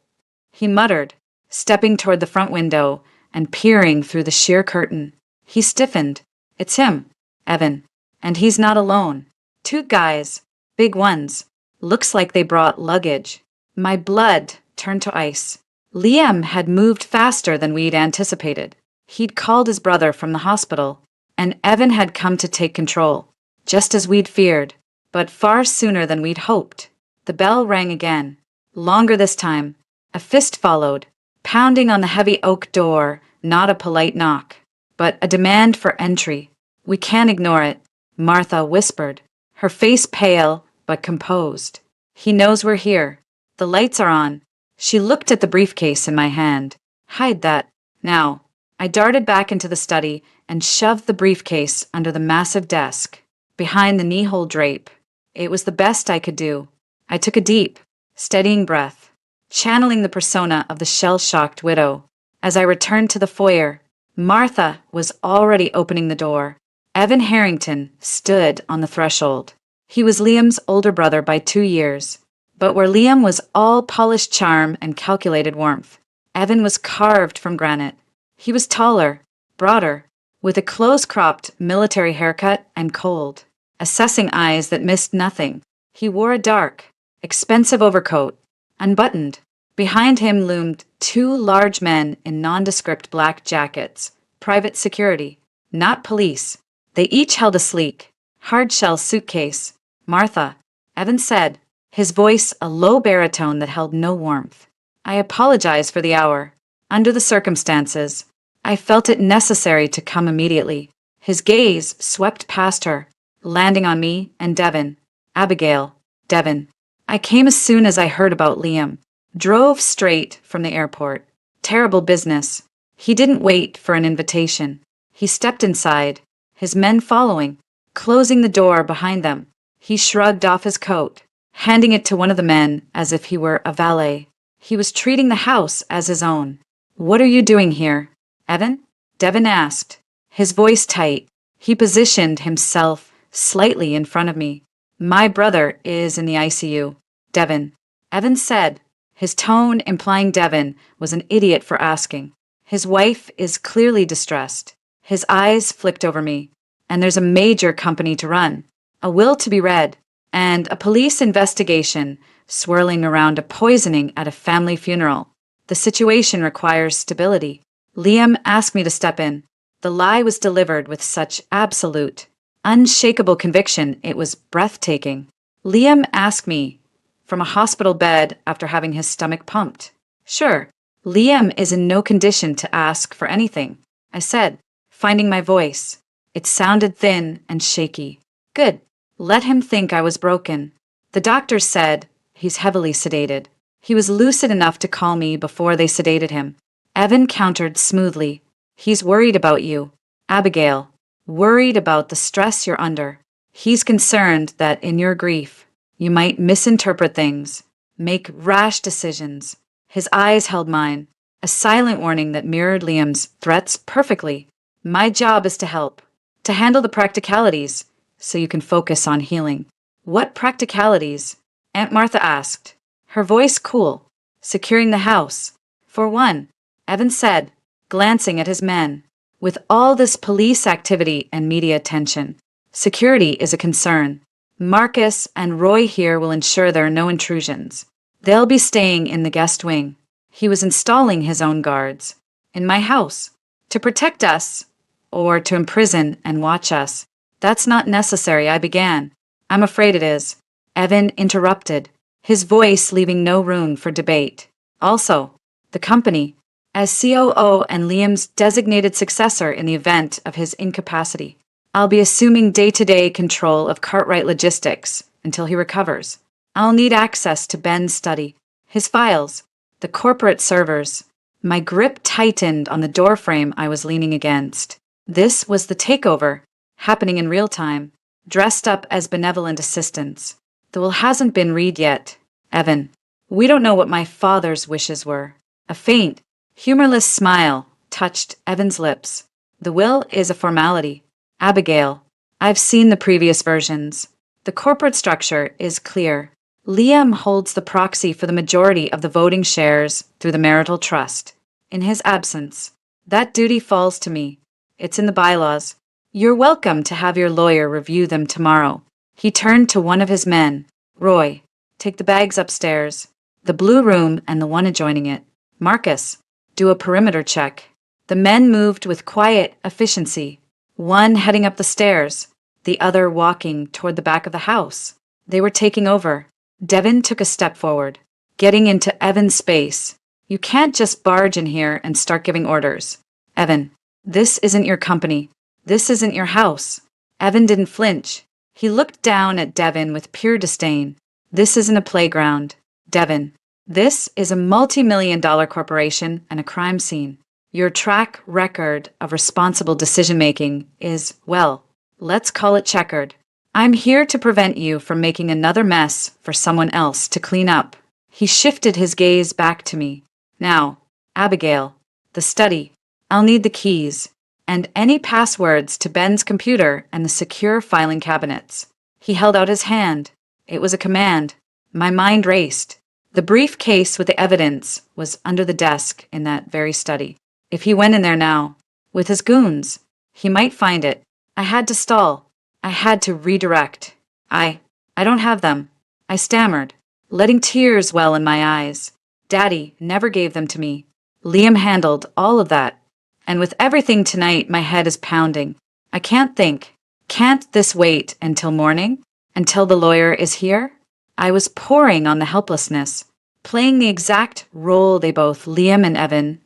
He muttered, stepping toward the front window and peering through the sheer curtain. He stiffened. It's him, Evan. And he's not alone. 2 guys, big ones. Looks like they brought luggage. My blood turned to ice. Liam had moved faster than we'd anticipated. He'd called his brother from the hospital, and Evan had come to take control, just as we'd feared, but far sooner than we'd hoped. The bell rang again, longer this time. A fist followed, pounding on the heavy oak door, not a polite knock, but a demand for entry. We can't ignore it, Martha whispered, her face pale but composed. He knows we're here. The lights are on. She looked at the briefcase in my hand. Hide that. Now. I darted back into the study and shoved the briefcase under the massive desk, behind the knee-hole drape. It was the best I could do. I took a deep, steadying breath, channeling the persona of the shell-shocked widow. As I returned to the foyer, Martha was already opening the door. Evan Harrington stood on the threshold. He was Liam's older brother by 2 years, but where Liam was all polished charm and calculated warmth, Evan was carved from granite. He was taller, broader, with a close-cropped military haircut and cold, assessing eyes that missed nothing. He wore a dark, expensive overcoat, unbuttoned. Behind him loomed two large men in nondescript black jackets, private security, not police. They each held a sleek, hard-shell suitcase. "Martha," Evan said, his voice a low baritone that held no warmth. "I apologize for the hour. Under the circumstances, I felt it necessary to come immediately." His gaze swept past her, landing on me and Devin. "Abigail, Devin. I came as soon as I heard about Liam. Drove straight from the airport. Terrible business." He didn't wait for an invitation. He stepped inside, his men following, closing the door behind them. He shrugged off his coat, handing it to one of the men as if he were a valet. He was treating the house as his own. "What are you doing here, Evan?" Devin asked, his voice tight. He positioned himself slightly in front of me. "My brother is in the ICU, Devin," Evan said, his tone implying Devin was an idiot for asking. "His wife is clearly distressed." His eyes flicked over me. "And there's a major company to run, a will to be read, and a police investigation swirling around a poisoning at a family funeral. The situation requires stability." Liam asked me to step in. The lie was delivered with such absolute, unshakable conviction it was breathtaking. Liam asked me from a hospital bed after having his stomach pumped. "Sure, Liam is in no condition to ask for anything," I said, finding my voice. It sounded thin and shaky. "Good. Let him think I was broken." The doctor said he's heavily sedated. He was lucid enough to call me before they sedated him. Evan countered smoothly. "He's worried about you, Abigail. Worried about the stress you're under. He's concerned that in your grief, you might misinterpret things, make rash decisions." His eyes held mine, a silent warning that mirrored Liam's threats perfectly. "My job is to help, to handle the practicalities, so you can focus on healing." "What practicalities?" Aunt Martha asked, her voice cool. "Securing the house, for one," Evan said, glancing at his men. "With all this police activity and media attention, security is a concern. Marcus and Roy here will ensure there are no intrusions. They'll be staying in the guest wing." He was installing his own guards. "In my house. To protect us, or to imprison and watch us." "That's not necessary," I began. "I'm afraid it is," Evan interrupted, his voice leaving no room for debate. "Also, the company, as COO and Liam's designated successor in the event of his incapacity, I'll be assuming day-to-day control of Cartwright Logistics until he recovers. I'll need access to Ben's study, his files, the corporate servers." My grip tightened on the doorframe I was leaning against. This was the takeover, happening in real time, dressed up as benevolent assistants. "The will hasn't been read yet, Evan. We don't know what my father's wishes were." A faint, humorless smile touched Evan's lips. "The will is a formality, Abigail. I've seen the previous versions. The corporate structure is clear. Liam holds the proxy for the majority of the voting shares through the marital trust. In his absence, that duty falls to me. It's in the bylaws. You're welcome to have your lawyer review them tomorrow." He turned to one of his men. "Roy, take the bags upstairs, the blue room and the one adjoining it. Marcus, do a perimeter check." The men moved with quiet efficiency, one heading up the stairs, the other walking toward the back of the house. They were taking over. Devin took a step forward, getting into Evan's space. "You can't just barge in here and start giving orders. Evan, this isn't your company. This isn't your house." Evan didn't flinch. He looked down at Devin with pure disdain. "This isn't a playground, Devin. This is a multi-million-dollar corporation and a crime scene. Your track record of responsible decision-making is, well, let's call it checkered. I'm here to prevent you from making another mess for someone else to clean up." He shifted his gaze back to me. "Now, Abigail, the study. I'll need the keys, and any passwords to Ben's computer and the secure filing cabinets." He held out his hand. It was a command. My mind raced. The briefcase with the evidence was under the desk in that very study. If he went in there now, with his goons, He might find it. I had to stall. I had to redirect. I don't have them. I stammered, letting tears well in my eyes. Daddy never gave them to me. Liam handled all of that. And with everything tonight, my head is pounding. I can't think. Can't this wait until morning? Until the lawyer is here? I was pouring on the helplessness, playing the exact role they both, Liam and Evan,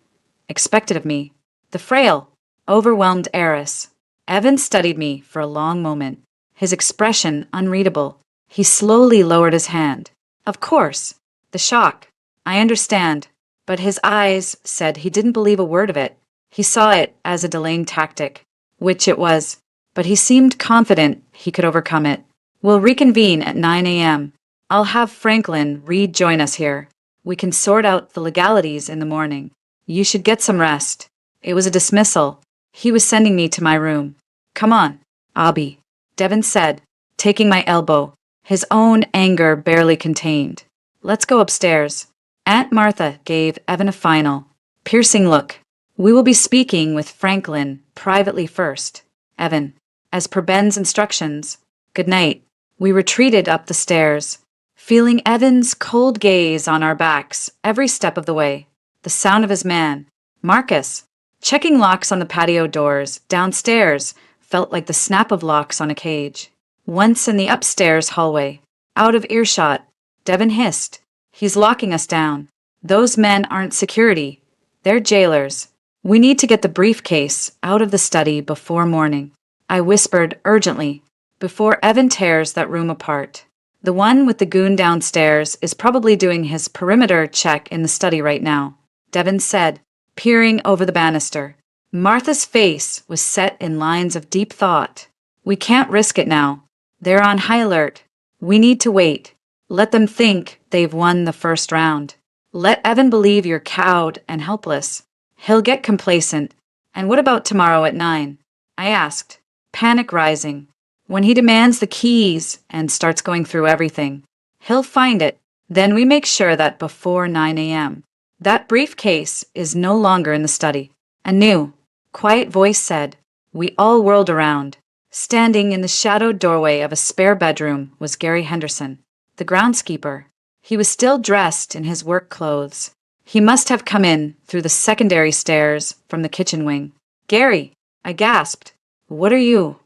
expected of me. The frail, overwhelmed heiress. Evan studied me for a long moment, his expression unreadable. He slowly lowered his hand. Of course. The shock. I understand. But his eyes said he didn't believe a word of it. He saw it as a delaying tactic, which it was, but he seemed confident he could overcome it. We'll reconvene at 9 a.m. I'll have Franklin rejoin us here. We can sort out the legalities in the morning. You should get some rest. It was a dismissal. He was sending me to my room. Come on, Abby, Devin said, taking my elbow, his own anger barely contained. Let's go upstairs. Aunt Martha gave Evan a final, piercing look. We will be speaking with Franklin privately first. Evan, as per Ben's instructions. Good night. We retreated up the stairs, feeling Evan's cold gaze on our backs every step of the way. The sound of his man, Marcus, checking locks on the patio doors downstairs felt like the snap of locks on a cage. Once in the upstairs hallway, out of earshot, Devin hissed, "He's locking us down. Those men aren't security. They're jailers. We need to get the briefcase out of the study before morning." I whispered urgently, before Evan tears that room apart. The one with the goon downstairs is probably doing his perimeter check in the study right now, Devin said, peering over the banister. Martha's face was set in lines of deep thought. We can't risk it now. They're on high alert. We need to wait. Let them think they've won the first round. Let Evan believe you're cowed and helpless. He'll get complacent. And what about tomorrow at 9? I asked, panic rising. When he demands the keys and starts going through everything, he'll find it. Then we make sure that before 9 a.m., that briefcase is no longer in the study. A new, quiet voice said. We all whirled around. Standing in the shadowed doorway of a spare bedroom was Gary Henderson, the groundskeeper. He was still dressed in his work clothes. He must have come in through the secondary stairs from the kitchen wing. Gary, I gasped. What are you?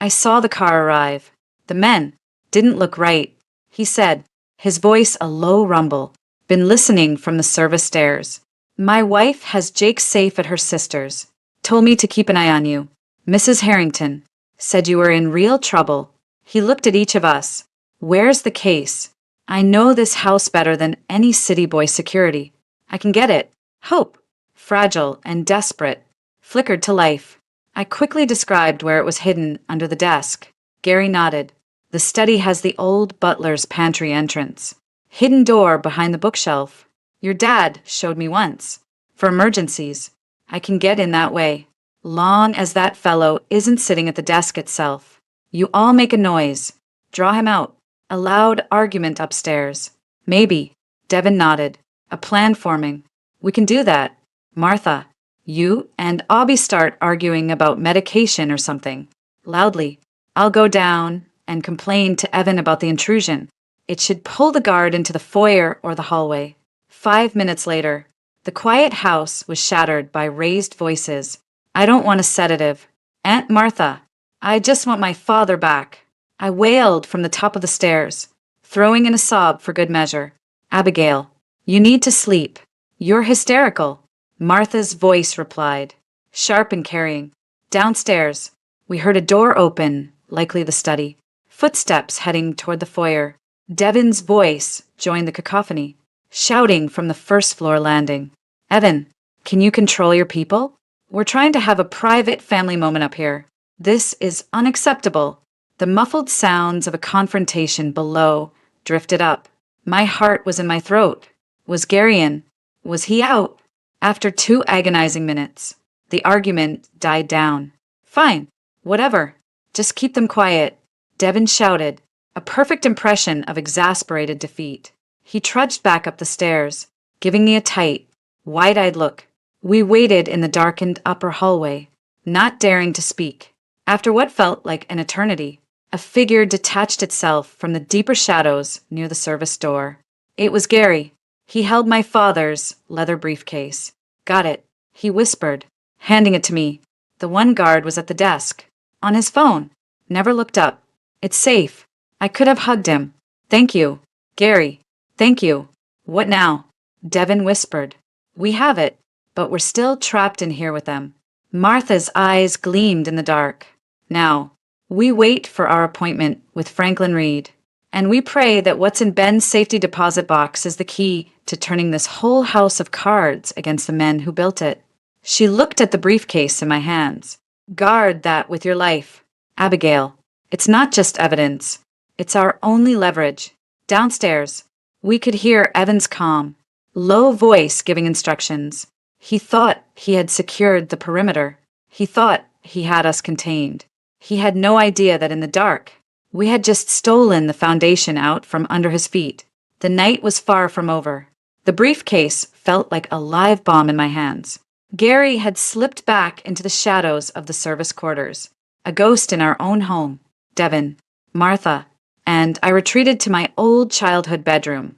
I saw the car arrive. The men didn't look right, he said, his voice a low rumble. Been listening from the service stairs. My wife has Jake safe at her sister's. Told me to keep an eye on you. Mrs. Harrington said you were in real trouble. He looked at each of us. Where's the case? I know this house better than any city boy security. I can get it. Hope, fragile and desperate, flickered to life. I quickly described where it was hidden under the desk. Gary nodded. The study has the old butler's pantry entrance. Hidden door behind the bookshelf. Your dad showed me once. For emergencies. I can get in that way. Long as that fellow isn't sitting at the desk itself. You all make a noise. Draw him out. A loud argument upstairs. Maybe. Devin nodded. A plan forming. We can do that. Martha, you and Abby start arguing about medication or something. Loudly. I'll go down and complain to Evan about the intrusion. It should pull the guard into the foyer or the hallway. 5 minutes later, the quiet house was shattered by raised voices. I don't want a sedative. Aunt Martha, I just want my father back. I wailed from the top of the stairs, throwing in a sob for good measure. Abigail, you need to sleep. You're hysterical. Martha's voice replied, sharp and carrying. Downstairs, we heard a door open, likely the study. Footsteps heading toward the foyer. Devin's voice joined the cacophony, shouting from the first floor landing. Evan, can you control your people? We're trying to have a private family moment up here. This is unacceptable. The muffled sounds of a confrontation below drifted up. My heart was in my throat. Was Gary in? Was he out? After 2 agonizing minutes, the argument died down. Fine, whatever. Just keep them quiet, Devin shouted, a perfect impression of exasperated defeat. He trudged back up the stairs, giving me a tight, wide-eyed look. We waited in the darkened upper hallway. not daring to speak. After what felt like an eternity, a figure detached itself from the deeper shadows near the service door. It was Gary. He held my father's leather briefcase. Got it, he whispered, handing it to me. The one guard was at the desk, on his phone. Never looked up. It's safe. I could have hugged him. Thank you, Gary. Thank you. What now? Devin whispered. We have it, but we're still trapped in here with them. Martha's eyes gleamed in the dark. Now, we wait for our appointment with Franklin Reed, and we pray that what's in Ben's safety deposit box is the key to turning this whole house of cards against the men who built it. She looked at the briefcase in my hands. Guard that with your life, Abigail. It's not just evidence. It's our only leverage. Downstairs, we could hear Evan's calm, low voice giving instructions. He thought he had secured the perimeter. He thought he had us contained. He had no idea that in the dark, we had just stolen the foundation out from under his feet. The night was far from over. The briefcase felt like a live bomb in my hands. Gary had slipped back into the shadows of the service quarters, a ghost in our own home. Devin, Martha, and I retreated to my old childhood bedroom,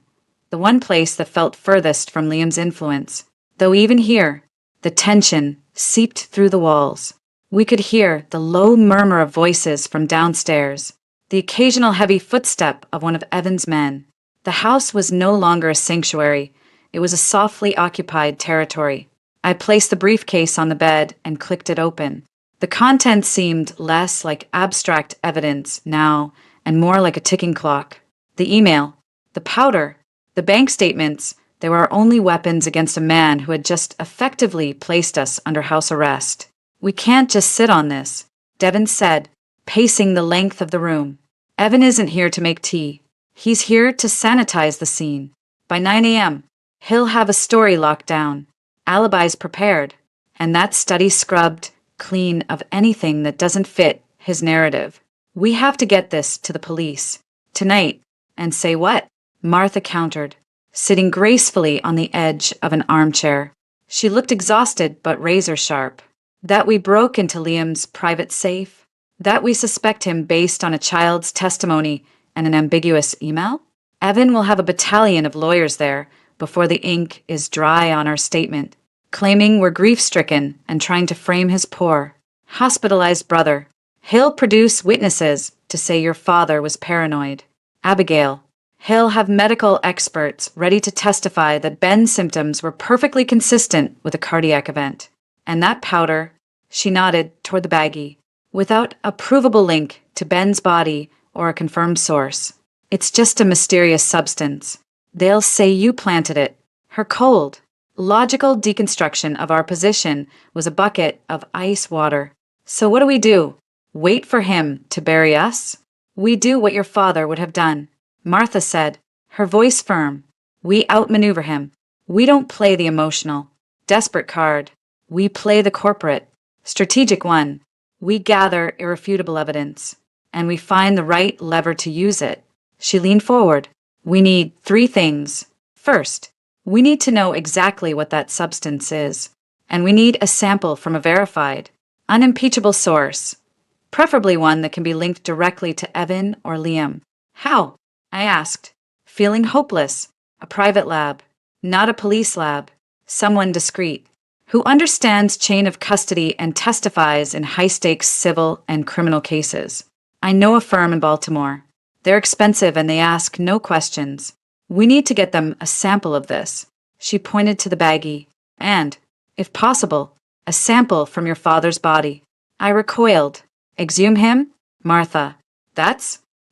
the one place that felt furthest from Liam's influence. Though even here, the tension seeped through the walls. We could hear the low murmur of voices from downstairs, the occasional heavy footstep of one of Evan's men. The house was no longer a sanctuary. It was a softly occupied territory. I placed the briefcase on the bed and clicked it open. The contents seemed less like abstract evidence now and more like a ticking clock. The email, the powder, the bank statements, they were our only weapons against a man who had just effectively placed us under house arrest. We can't just sit on this, Devin said, pacing the length of the room. Evan isn't here to make tea. He's here to sanitize the scene. By 9 a.m., he'll have a story locked down, alibis prepared, and that study scrubbed clean of anything that doesn't fit his narrative. We have to get this to the police. Tonight. And say what? Martha countered, sitting gracefully on the edge of an armchair. She looked exhausted but razor-sharp. That we broke into Liam's private safe? That we suspect him based on a child's testimony and an ambiguous email? Evan will have a battalion of lawyers there before the ink is dry on our statement, claiming we're grief-stricken and trying to frame his poor, hospitalized brother. He'll produce witnesses to say your father was paranoid. Abigail, he'll have medical experts ready to testify that Ben's symptoms were perfectly consistent with a cardiac event. And that powder, she nodded toward the baggie, without a provable link to Ben's body or a confirmed source. It's just a mysterious substance. They'll say you planted it. Her cold, logical deconstruction of our position was a bucket of ice water. So what do? Wait for him to bury us? We do what your father would have done, Martha said, her voice firm. We outmaneuver him. We don't play the emotional, desperate card. We play the corporate, strategic one. We gather irrefutable evidence, and we find the right lever to use it. She leaned forward. We need 3 things. First, we need to know exactly what that substance is, and we need a sample from a verified, unimpeachable source, preferably one that can be linked directly to Evan or Liam. How? I asked, feeling hopeless. A private lab, not a police lab, someone discreet, who understands chain of custody and testifies in high-stakes civil and criminal cases. I know a firm in Baltimore. They're expensive and they ask no questions. We need to get them a sample of this. She pointed to the baggie. And, if possible, a sample from your father's body. I recoiled. Exhume him? Martha.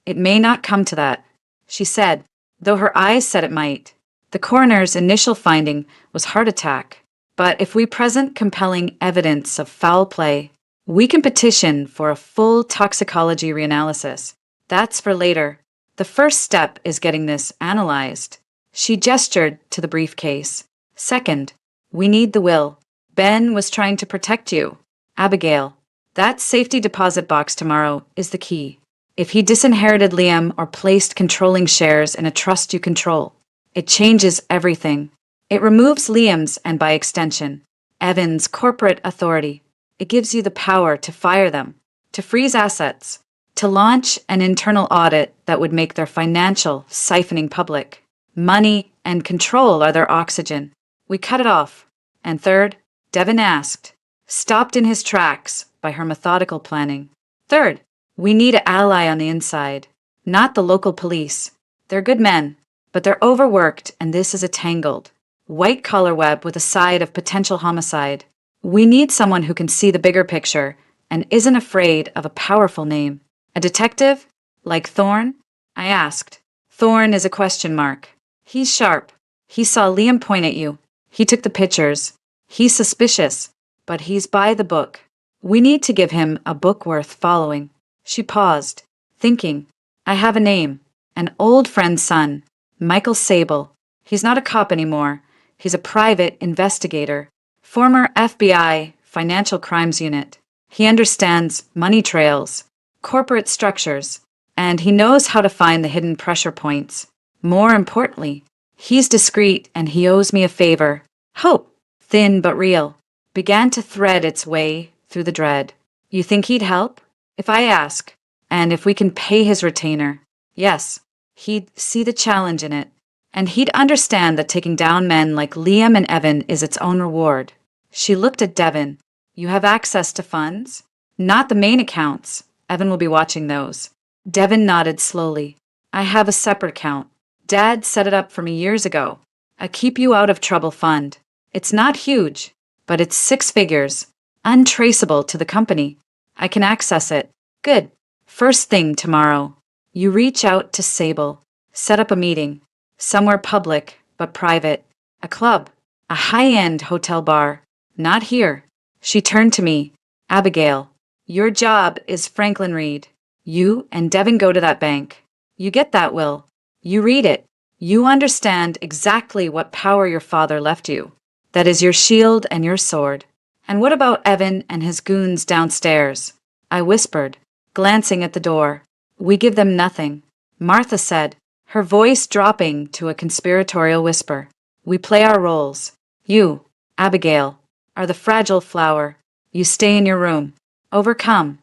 It may not come to that, she said, though her eyes said it might. The coroner's initial finding was heart attack. But if we present compelling evidence of foul play, we can petition for a full toxicology reanalysis. That's for later. The first step is getting this analyzed. She gestured to the briefcase. Second, we need the will. Ben was trying to protect you. Abigail, that safety deposit box tomorrow is the key. If he disinherited Liam or placed controlling shares in a trust you control, it changes everything. It removes Liam's and, by extension, Evan's corporate authority. It gives you the power to fire them, to freeze assets, to launch an internal audit that would make their financial siphoning public. Money and control are their oxygen. We cut it off. And third, Devin asked, stopped in his tracks by her methodical planning. Third, we need an ally on the inside, not the local police. They're good men, but they're overworked, and this is a tangled, white-collar web with a side of potential homicide. We need someone who can see the bigger picture and isn't afraid of a powerful name. A detective? Like Thorne? I asked. Thorne is a question mark. He's sharp. He saw Liam point at you. He took the pictures. He's suspicious, but he's by the book. We need to give him a book worth following. She paused, thinking. I have a name. An old friend's son, Michael Sable. He's not a cop anymore. He's a private investigator. Former FBI Financial Crimes Unit. He understands money trails, corporate structures, and he knows how to find the hidden pressure points. More importantly, he's discreet and he owes me a favor. Hope, thin but real, began to thread its way through the dread. You think he'd help? If I ask, and if we can pay his retainer, yes, he'd see the challenge in it, and he'd understand that taking down men like Liam and Evan is its own reward. She looked at Devin. You have access to funds? Not the main accounts. Evan will be watching those. Devin nodded slowly. I have a separate account. Dad set it up for me years ago. A keep you out of trouble fund. It's not huge, but it's 6 figures, untraceable to the company. I can access it. Good. First thing tomorrow. You reach out to Sable. Set up a meeting. Somewhere public, but private. A club. A high-end hotel bar. Not here. She turned to me. Abigail, your job is Franklin Reed. You and Devin go to that bank. You get that will. You read it. You understand exactly what power your father left you. That is your shield and your sword. And what about Evan and his goons downstairs? I whispered, glancing at the door. We give them nothing. Martha said, her voice dropping to a conspiratorial whisper. We play our roles. You, Abigail, are the fragile flower. You stay in your room. Overcome.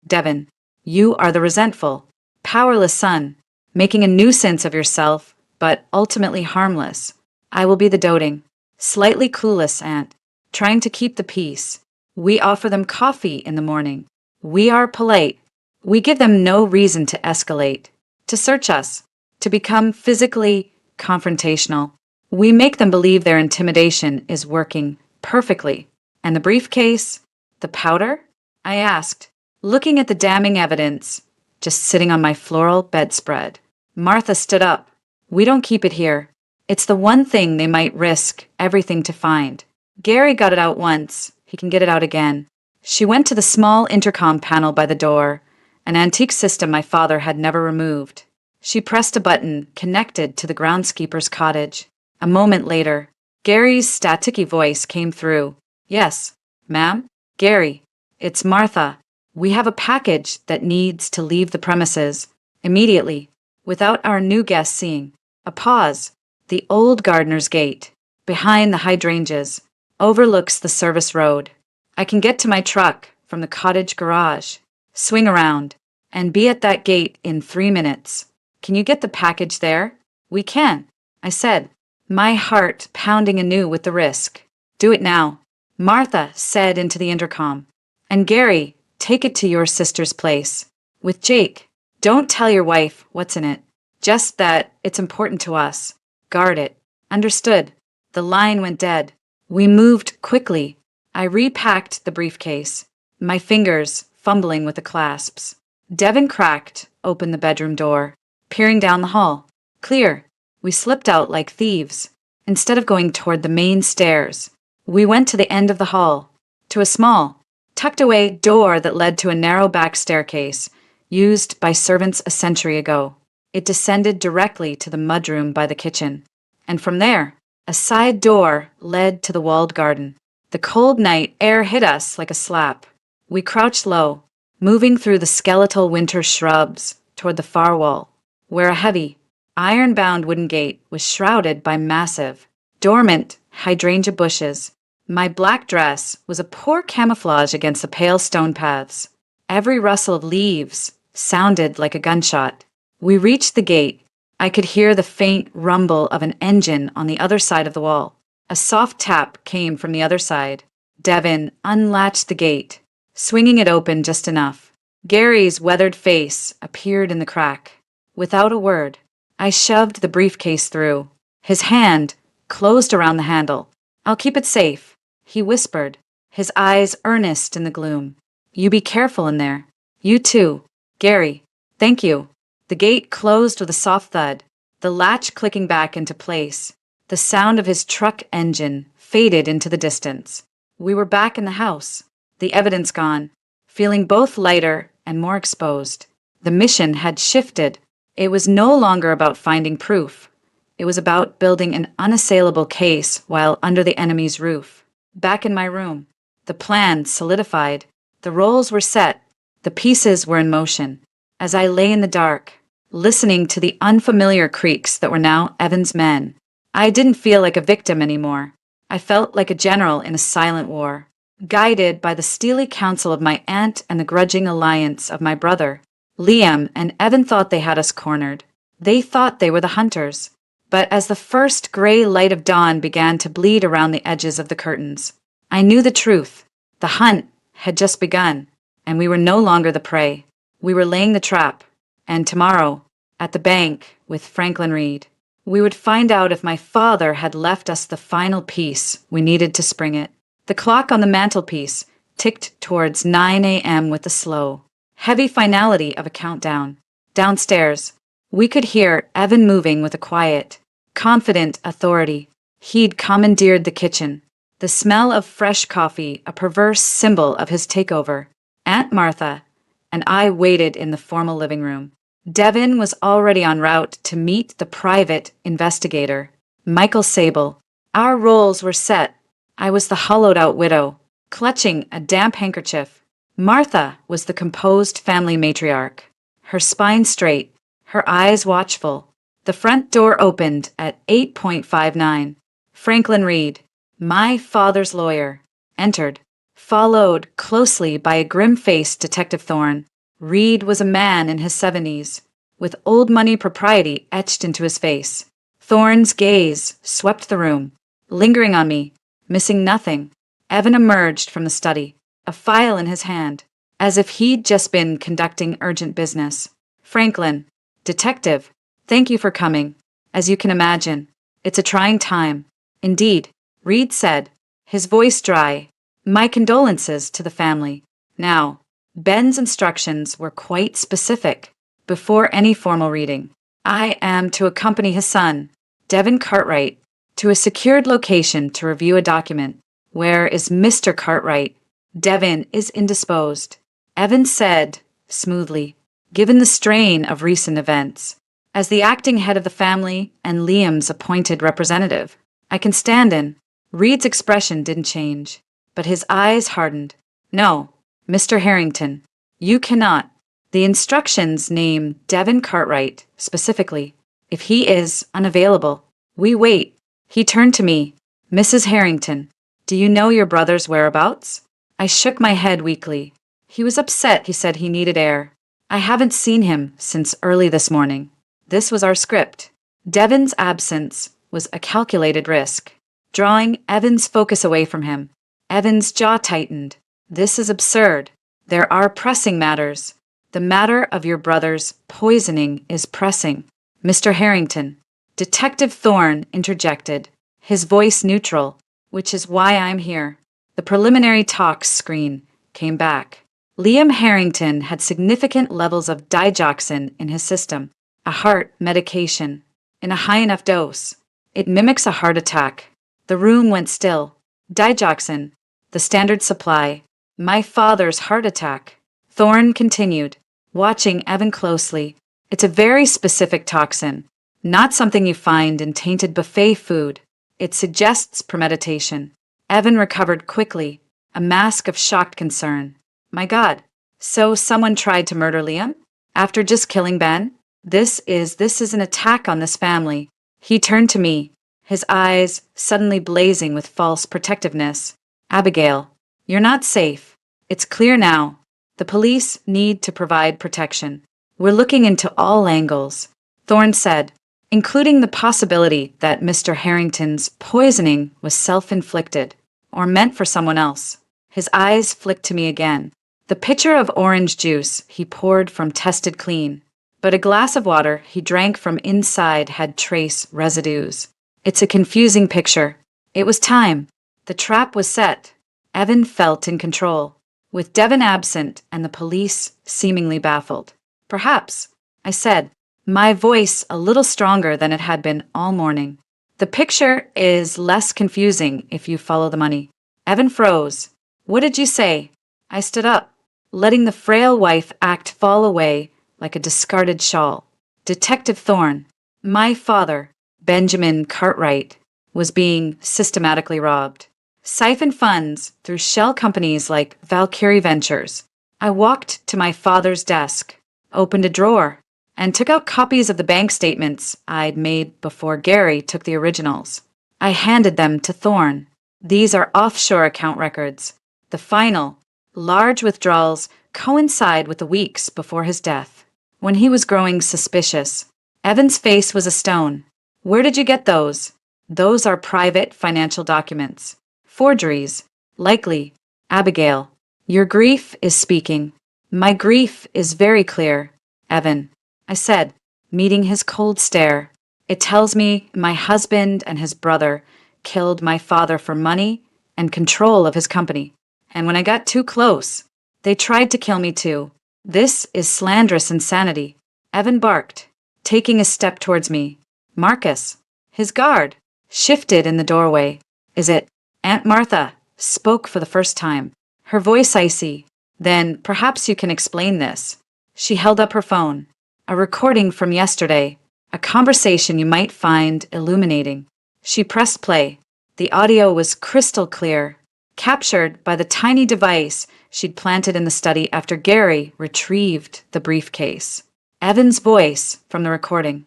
Devin, you are the resentful, powerless son, making a nuisance of yourself, but ultimately harmless. I will be the doting, slightly clueless aunt, trying to keep the peace. We offer them coffee in the morning. We are polite. We give them no reason to escalate, to search us, to become physically confrontational. We make them believe their intimidation is working perfectly. And the briefcase? The powder? I asked, looking at the damning evidence, just sitting on my floral bedspread. Martha stood up. We don't keep it here. It's the one thing they might risk everything to find. Gary got it out once. He can get it out again. She went to the small intercom panel by the door, an antique system my father had never removed. She pressed a button connected to the groundskeeper's cottage. A moment later, Gary's staticky voice came through. Yes, ma'am? Gary, it's Martha. We have a package that needs to leave the premises immediately, without our new guest seeing. A pause. The old gardener's gate, behind the hydrangeas, overlooks the service road. I can get to my truck from the cottage garage, swing around, and be at that gate in 3 minutes. Can you get the package there? We can, I said, my heart pounding anew with the risk. Do it now, Martha said into the intercom. And Gary, take it to your sister's place. With Jake, don't tell your wife what's in it. Just that it's important to us. Guard it. Understood. The line went dead. We moved quickly. I repacked the briefcase, my fingers fumbling with the clasps. Devin cracked open the bedroom door, peering down the hall. Clear. We slipped out like thieves. Instead of going toward the main stairs, we went to the end of the hall, to a small, tucked-away door that led to a narrow back staircase, used by servants a century ago. It descended directly to the mudroom by the kitchen, and from there, a side door led to the walled garden. The cold night air hit us like a slap. We crouched low, moving through the skeletal winter shrubs toward the far wall, where a heavy, iron-bound wooden gate was shrouded by massive, dormant hydrangea bushes. My black dress was a poor camouflage against the pale stone paths. Every rustle of leaves sounded like a gunshot. We reached the gate. I could hear the faint rumble of an engine on the other side of the wall. A soft tap came from the other side. Devin unlatched the gate, swinging it open just enough. Gary's weathered face appeared in the crack. Without a word, I shoved the briefcase through. His hand closed around the handle. "I'll keep it safe," he whispered, his eyes earnest in the gloom. "You be careful in there. You too, Gary. Thank you." The gate closed with a soft thud, the latch clicking back into place. The sound of his truck engine faded into the distance. We were back in the house, the evidence gone, feeling both lighter and more exposed. The mission had shifted. It was no longer about finding proof. It was about building an unassailable case while under the enemy's roof. Back in my room, the plan solidified. The roles were set. The pieces were in motion. As I lay in the dark, listening to the unfamiliar creaks that were now Evan's men, I didn't feel like a victim anymore. I felt like a general in a silent war, guided by the steely counsel of my aunt and the grudging alliance of my brother. Liam and Evan thought they had us cornered. They thought they were the hunters. But as the first gray light of dawn began to bleed around the edges of the curtains, I knew the truth. The hunt had just begun, and we were no longer the prey. We were laying the trap, and tomorrow, at the bank with Franklin Reed, we would find out if my father had left us the final piece we needed to spring it. The clock on the mantelpiece ticked towards 9 a.m. with the slow, heavy finality of a countdown. Downstairs, we could hear Evan moving with a quiet, confident authority. He'd commandeered the kitchen, the smell of fresh coffee a perverse symbol of his takeover. Aunt Martha and I waited in the formal living room. Devin was already en route to meet the private investigator, Michael Sable. Our roles were set. I was the hollowed-out widow, clutching a damp handkerchief. Martha was the composed family matriarch, her spine straight, her eyes watchful. The front door opened at 8:59. Franklin Reed, my father's lawyer, entered, followed closely by a grim-faced Detective Thorne. Reed was a man in his 70s, with old money propriety etched into his face. Thorne's gaze swept the room, lingering on me, missing nothing. Evan emerged from the study, a file in his hand, as if he'd just been conducting urgent business. "Franklin, Detective, thank you for coming. As you can imagine, it's a trying time." "Indeed," Reed said, his voice dry. "My condolences to the family." Now, Ben's instructions were quite specific. Before any formal reading, I am to accompany his son, Devin Cartwright, to a secured location to review a document. "Where is Mr. Cartwright?" "Devin is indisposed," Evan said smoothly, given the strain of recent events. As the acting head of the family and Liam's appointed representative, I can stand in. Reed's expression didn't change, but his eyes hardened. "No, Mr. Harrington, you cannot." The instructions name Devin Cartwright specifically. If he is unavailable, we wait. He turned to me. "Mrs. Harrington, do you know your brother's whereabouts?" I shook my head weakly. "He was upset. He said he needed air. I haven't seen him since early this morning." This was our script. Devin's absence was a calculated risk, drawing Evan's focus away from him. Evan's jaw tightened. "This is absurd. There are pressing matters. The matter of your brother's poisoning is pressing." "Mr. Harrington," Detective Thorne interjected, his voice neutral, "which is why I'm here." The preliminary talks screen came back. Liam Harrington had significant levels of digoxin in his system, a heart medication, in a high enough dose. It mimics a heart attack. The room went still. Digoxin, the standard supply. My father's heart attack. Thorne continued, watching Evan closely. It's a very specific toxin, not something you find in tainted buffet food. It suggests premeditation. Evan recovered quickly, a mask of shocked concern. My God, so someone tried to murder Liam? After just killing Ben? This is an attack on this family. He turned to me, his eyes suddenly blazing with false protectiveness. Abigail, you're not safe. It's clear now. The police need to provide protection. We're looking into all angles, Thorne said, including the possibility that Mr. Harrington's poisoning was self-inflicted or meant for someone else. His eyes flicked to me again. The pitcher of orange juice he poured from tested clean, but a glass of water he drank from inside had trace residues. It's a confusing picture. It was time. The trap was set. Evan felt in control, with Devon absent and the police seemingly baffled. Perhaps, I said, my voice a little stronger than it had been all morning. The picture is less confusing if you follow the money. Evan froze. What did you say? I stood up, letting the frail wife act fall away like a discarded shawl. Detective Thorne, my father, Benjamin Cartwright, was being systematically robbed. Siphoned funds through shell companies like Valkyrie Ventures. I walked to my father's desk, opened a drawer, and took out copies of the bank statements I'd made before Gary took the originals. I handed them to Thorne. These are offshore account records. The final, large withdrawals coincide with the weeks before his death, when he was growing suspicious. Evan's face was a stone. Where did you get those? Those are private financial documents. Forgeries. Likely. Abigail, your grief is speaking. My grief is very clear, Evan, I said, meeting his cold stare. It tells me my husband and his brother killed my father for money and control of his company. And when I got too close, they tried to kill me too. This is slanderous insanity. Evan barked, taking a step towards me. Marcus, his guard, shifted in the doorway. Is it? Aunt Martha spoke for the first time, her voice icy. Then, perhaps you can explain this. She held up her phone. A recording from yesterday, a conversation you might find illuminating. She pressed play. The audio was crystal clear, captured by the tiny device she'd planted in the study after Gary retrieved the briefcase. Evan's voice from the recording.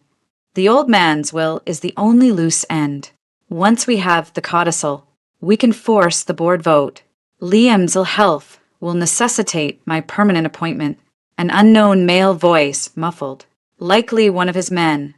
The old man's will is the only loose end. Once we have the codicil, we can force the board vote. Liam's ill health will necessitate my permanent appointment. An unknown male voice muffled, likely one of his men.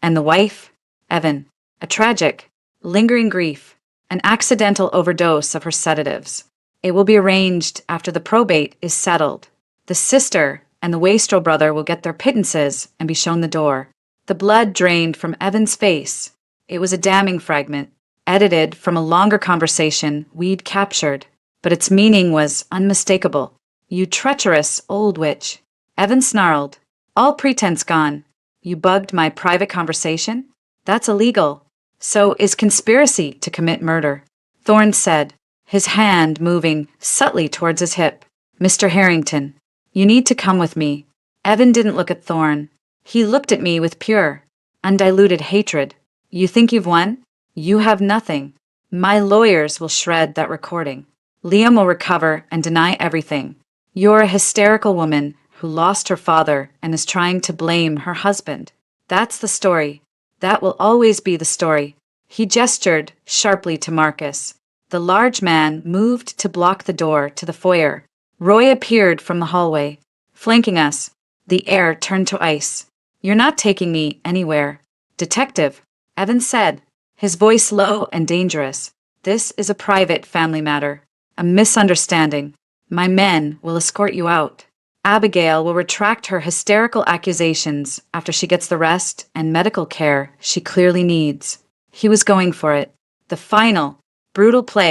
And the wife? Evan. A tragic, lingering grief, an accidental overdose of her sedatives. It will be arranged after the probate is settled. The sister and the Wastrel brother will get their pittances and be shown the door. The blood drained from Evan's face. It was a damning fragment, edited from a longer conversation we'd captured, but its meaning was unmistakable. You treacherous old witch. Evan snarled. All pretense gone. You bugged my private conversation? That's illegal. So is conspiracy to commit murder. Thorne said, his hand moving subtly towards his hip. Mr. Harrington, you need to come with me. Evan didn't look at Thorne. He looked at me with pure, undiluted hatred. You think you've won? You have nothing. My lawyers will shred that recording. Liam will recover and deny everything. You're a hysterical woman who lost her father and is trying to blame her husband. That's the story. That will always be the story. He gestured sharply to Marcus. The large man moved to block the door to the foyer. Roy appeared from the hallway, flanking us. The air turned to ice. You're not taking me anywhere. Detective, Evan said, his voice low and dangerous. This is a private family matter. A misunderstanding. My men will escort you out. Abigail will retract her hysterical accusations after she gets the rest and medical care she clearly needs. He was going for it. The final, brutal play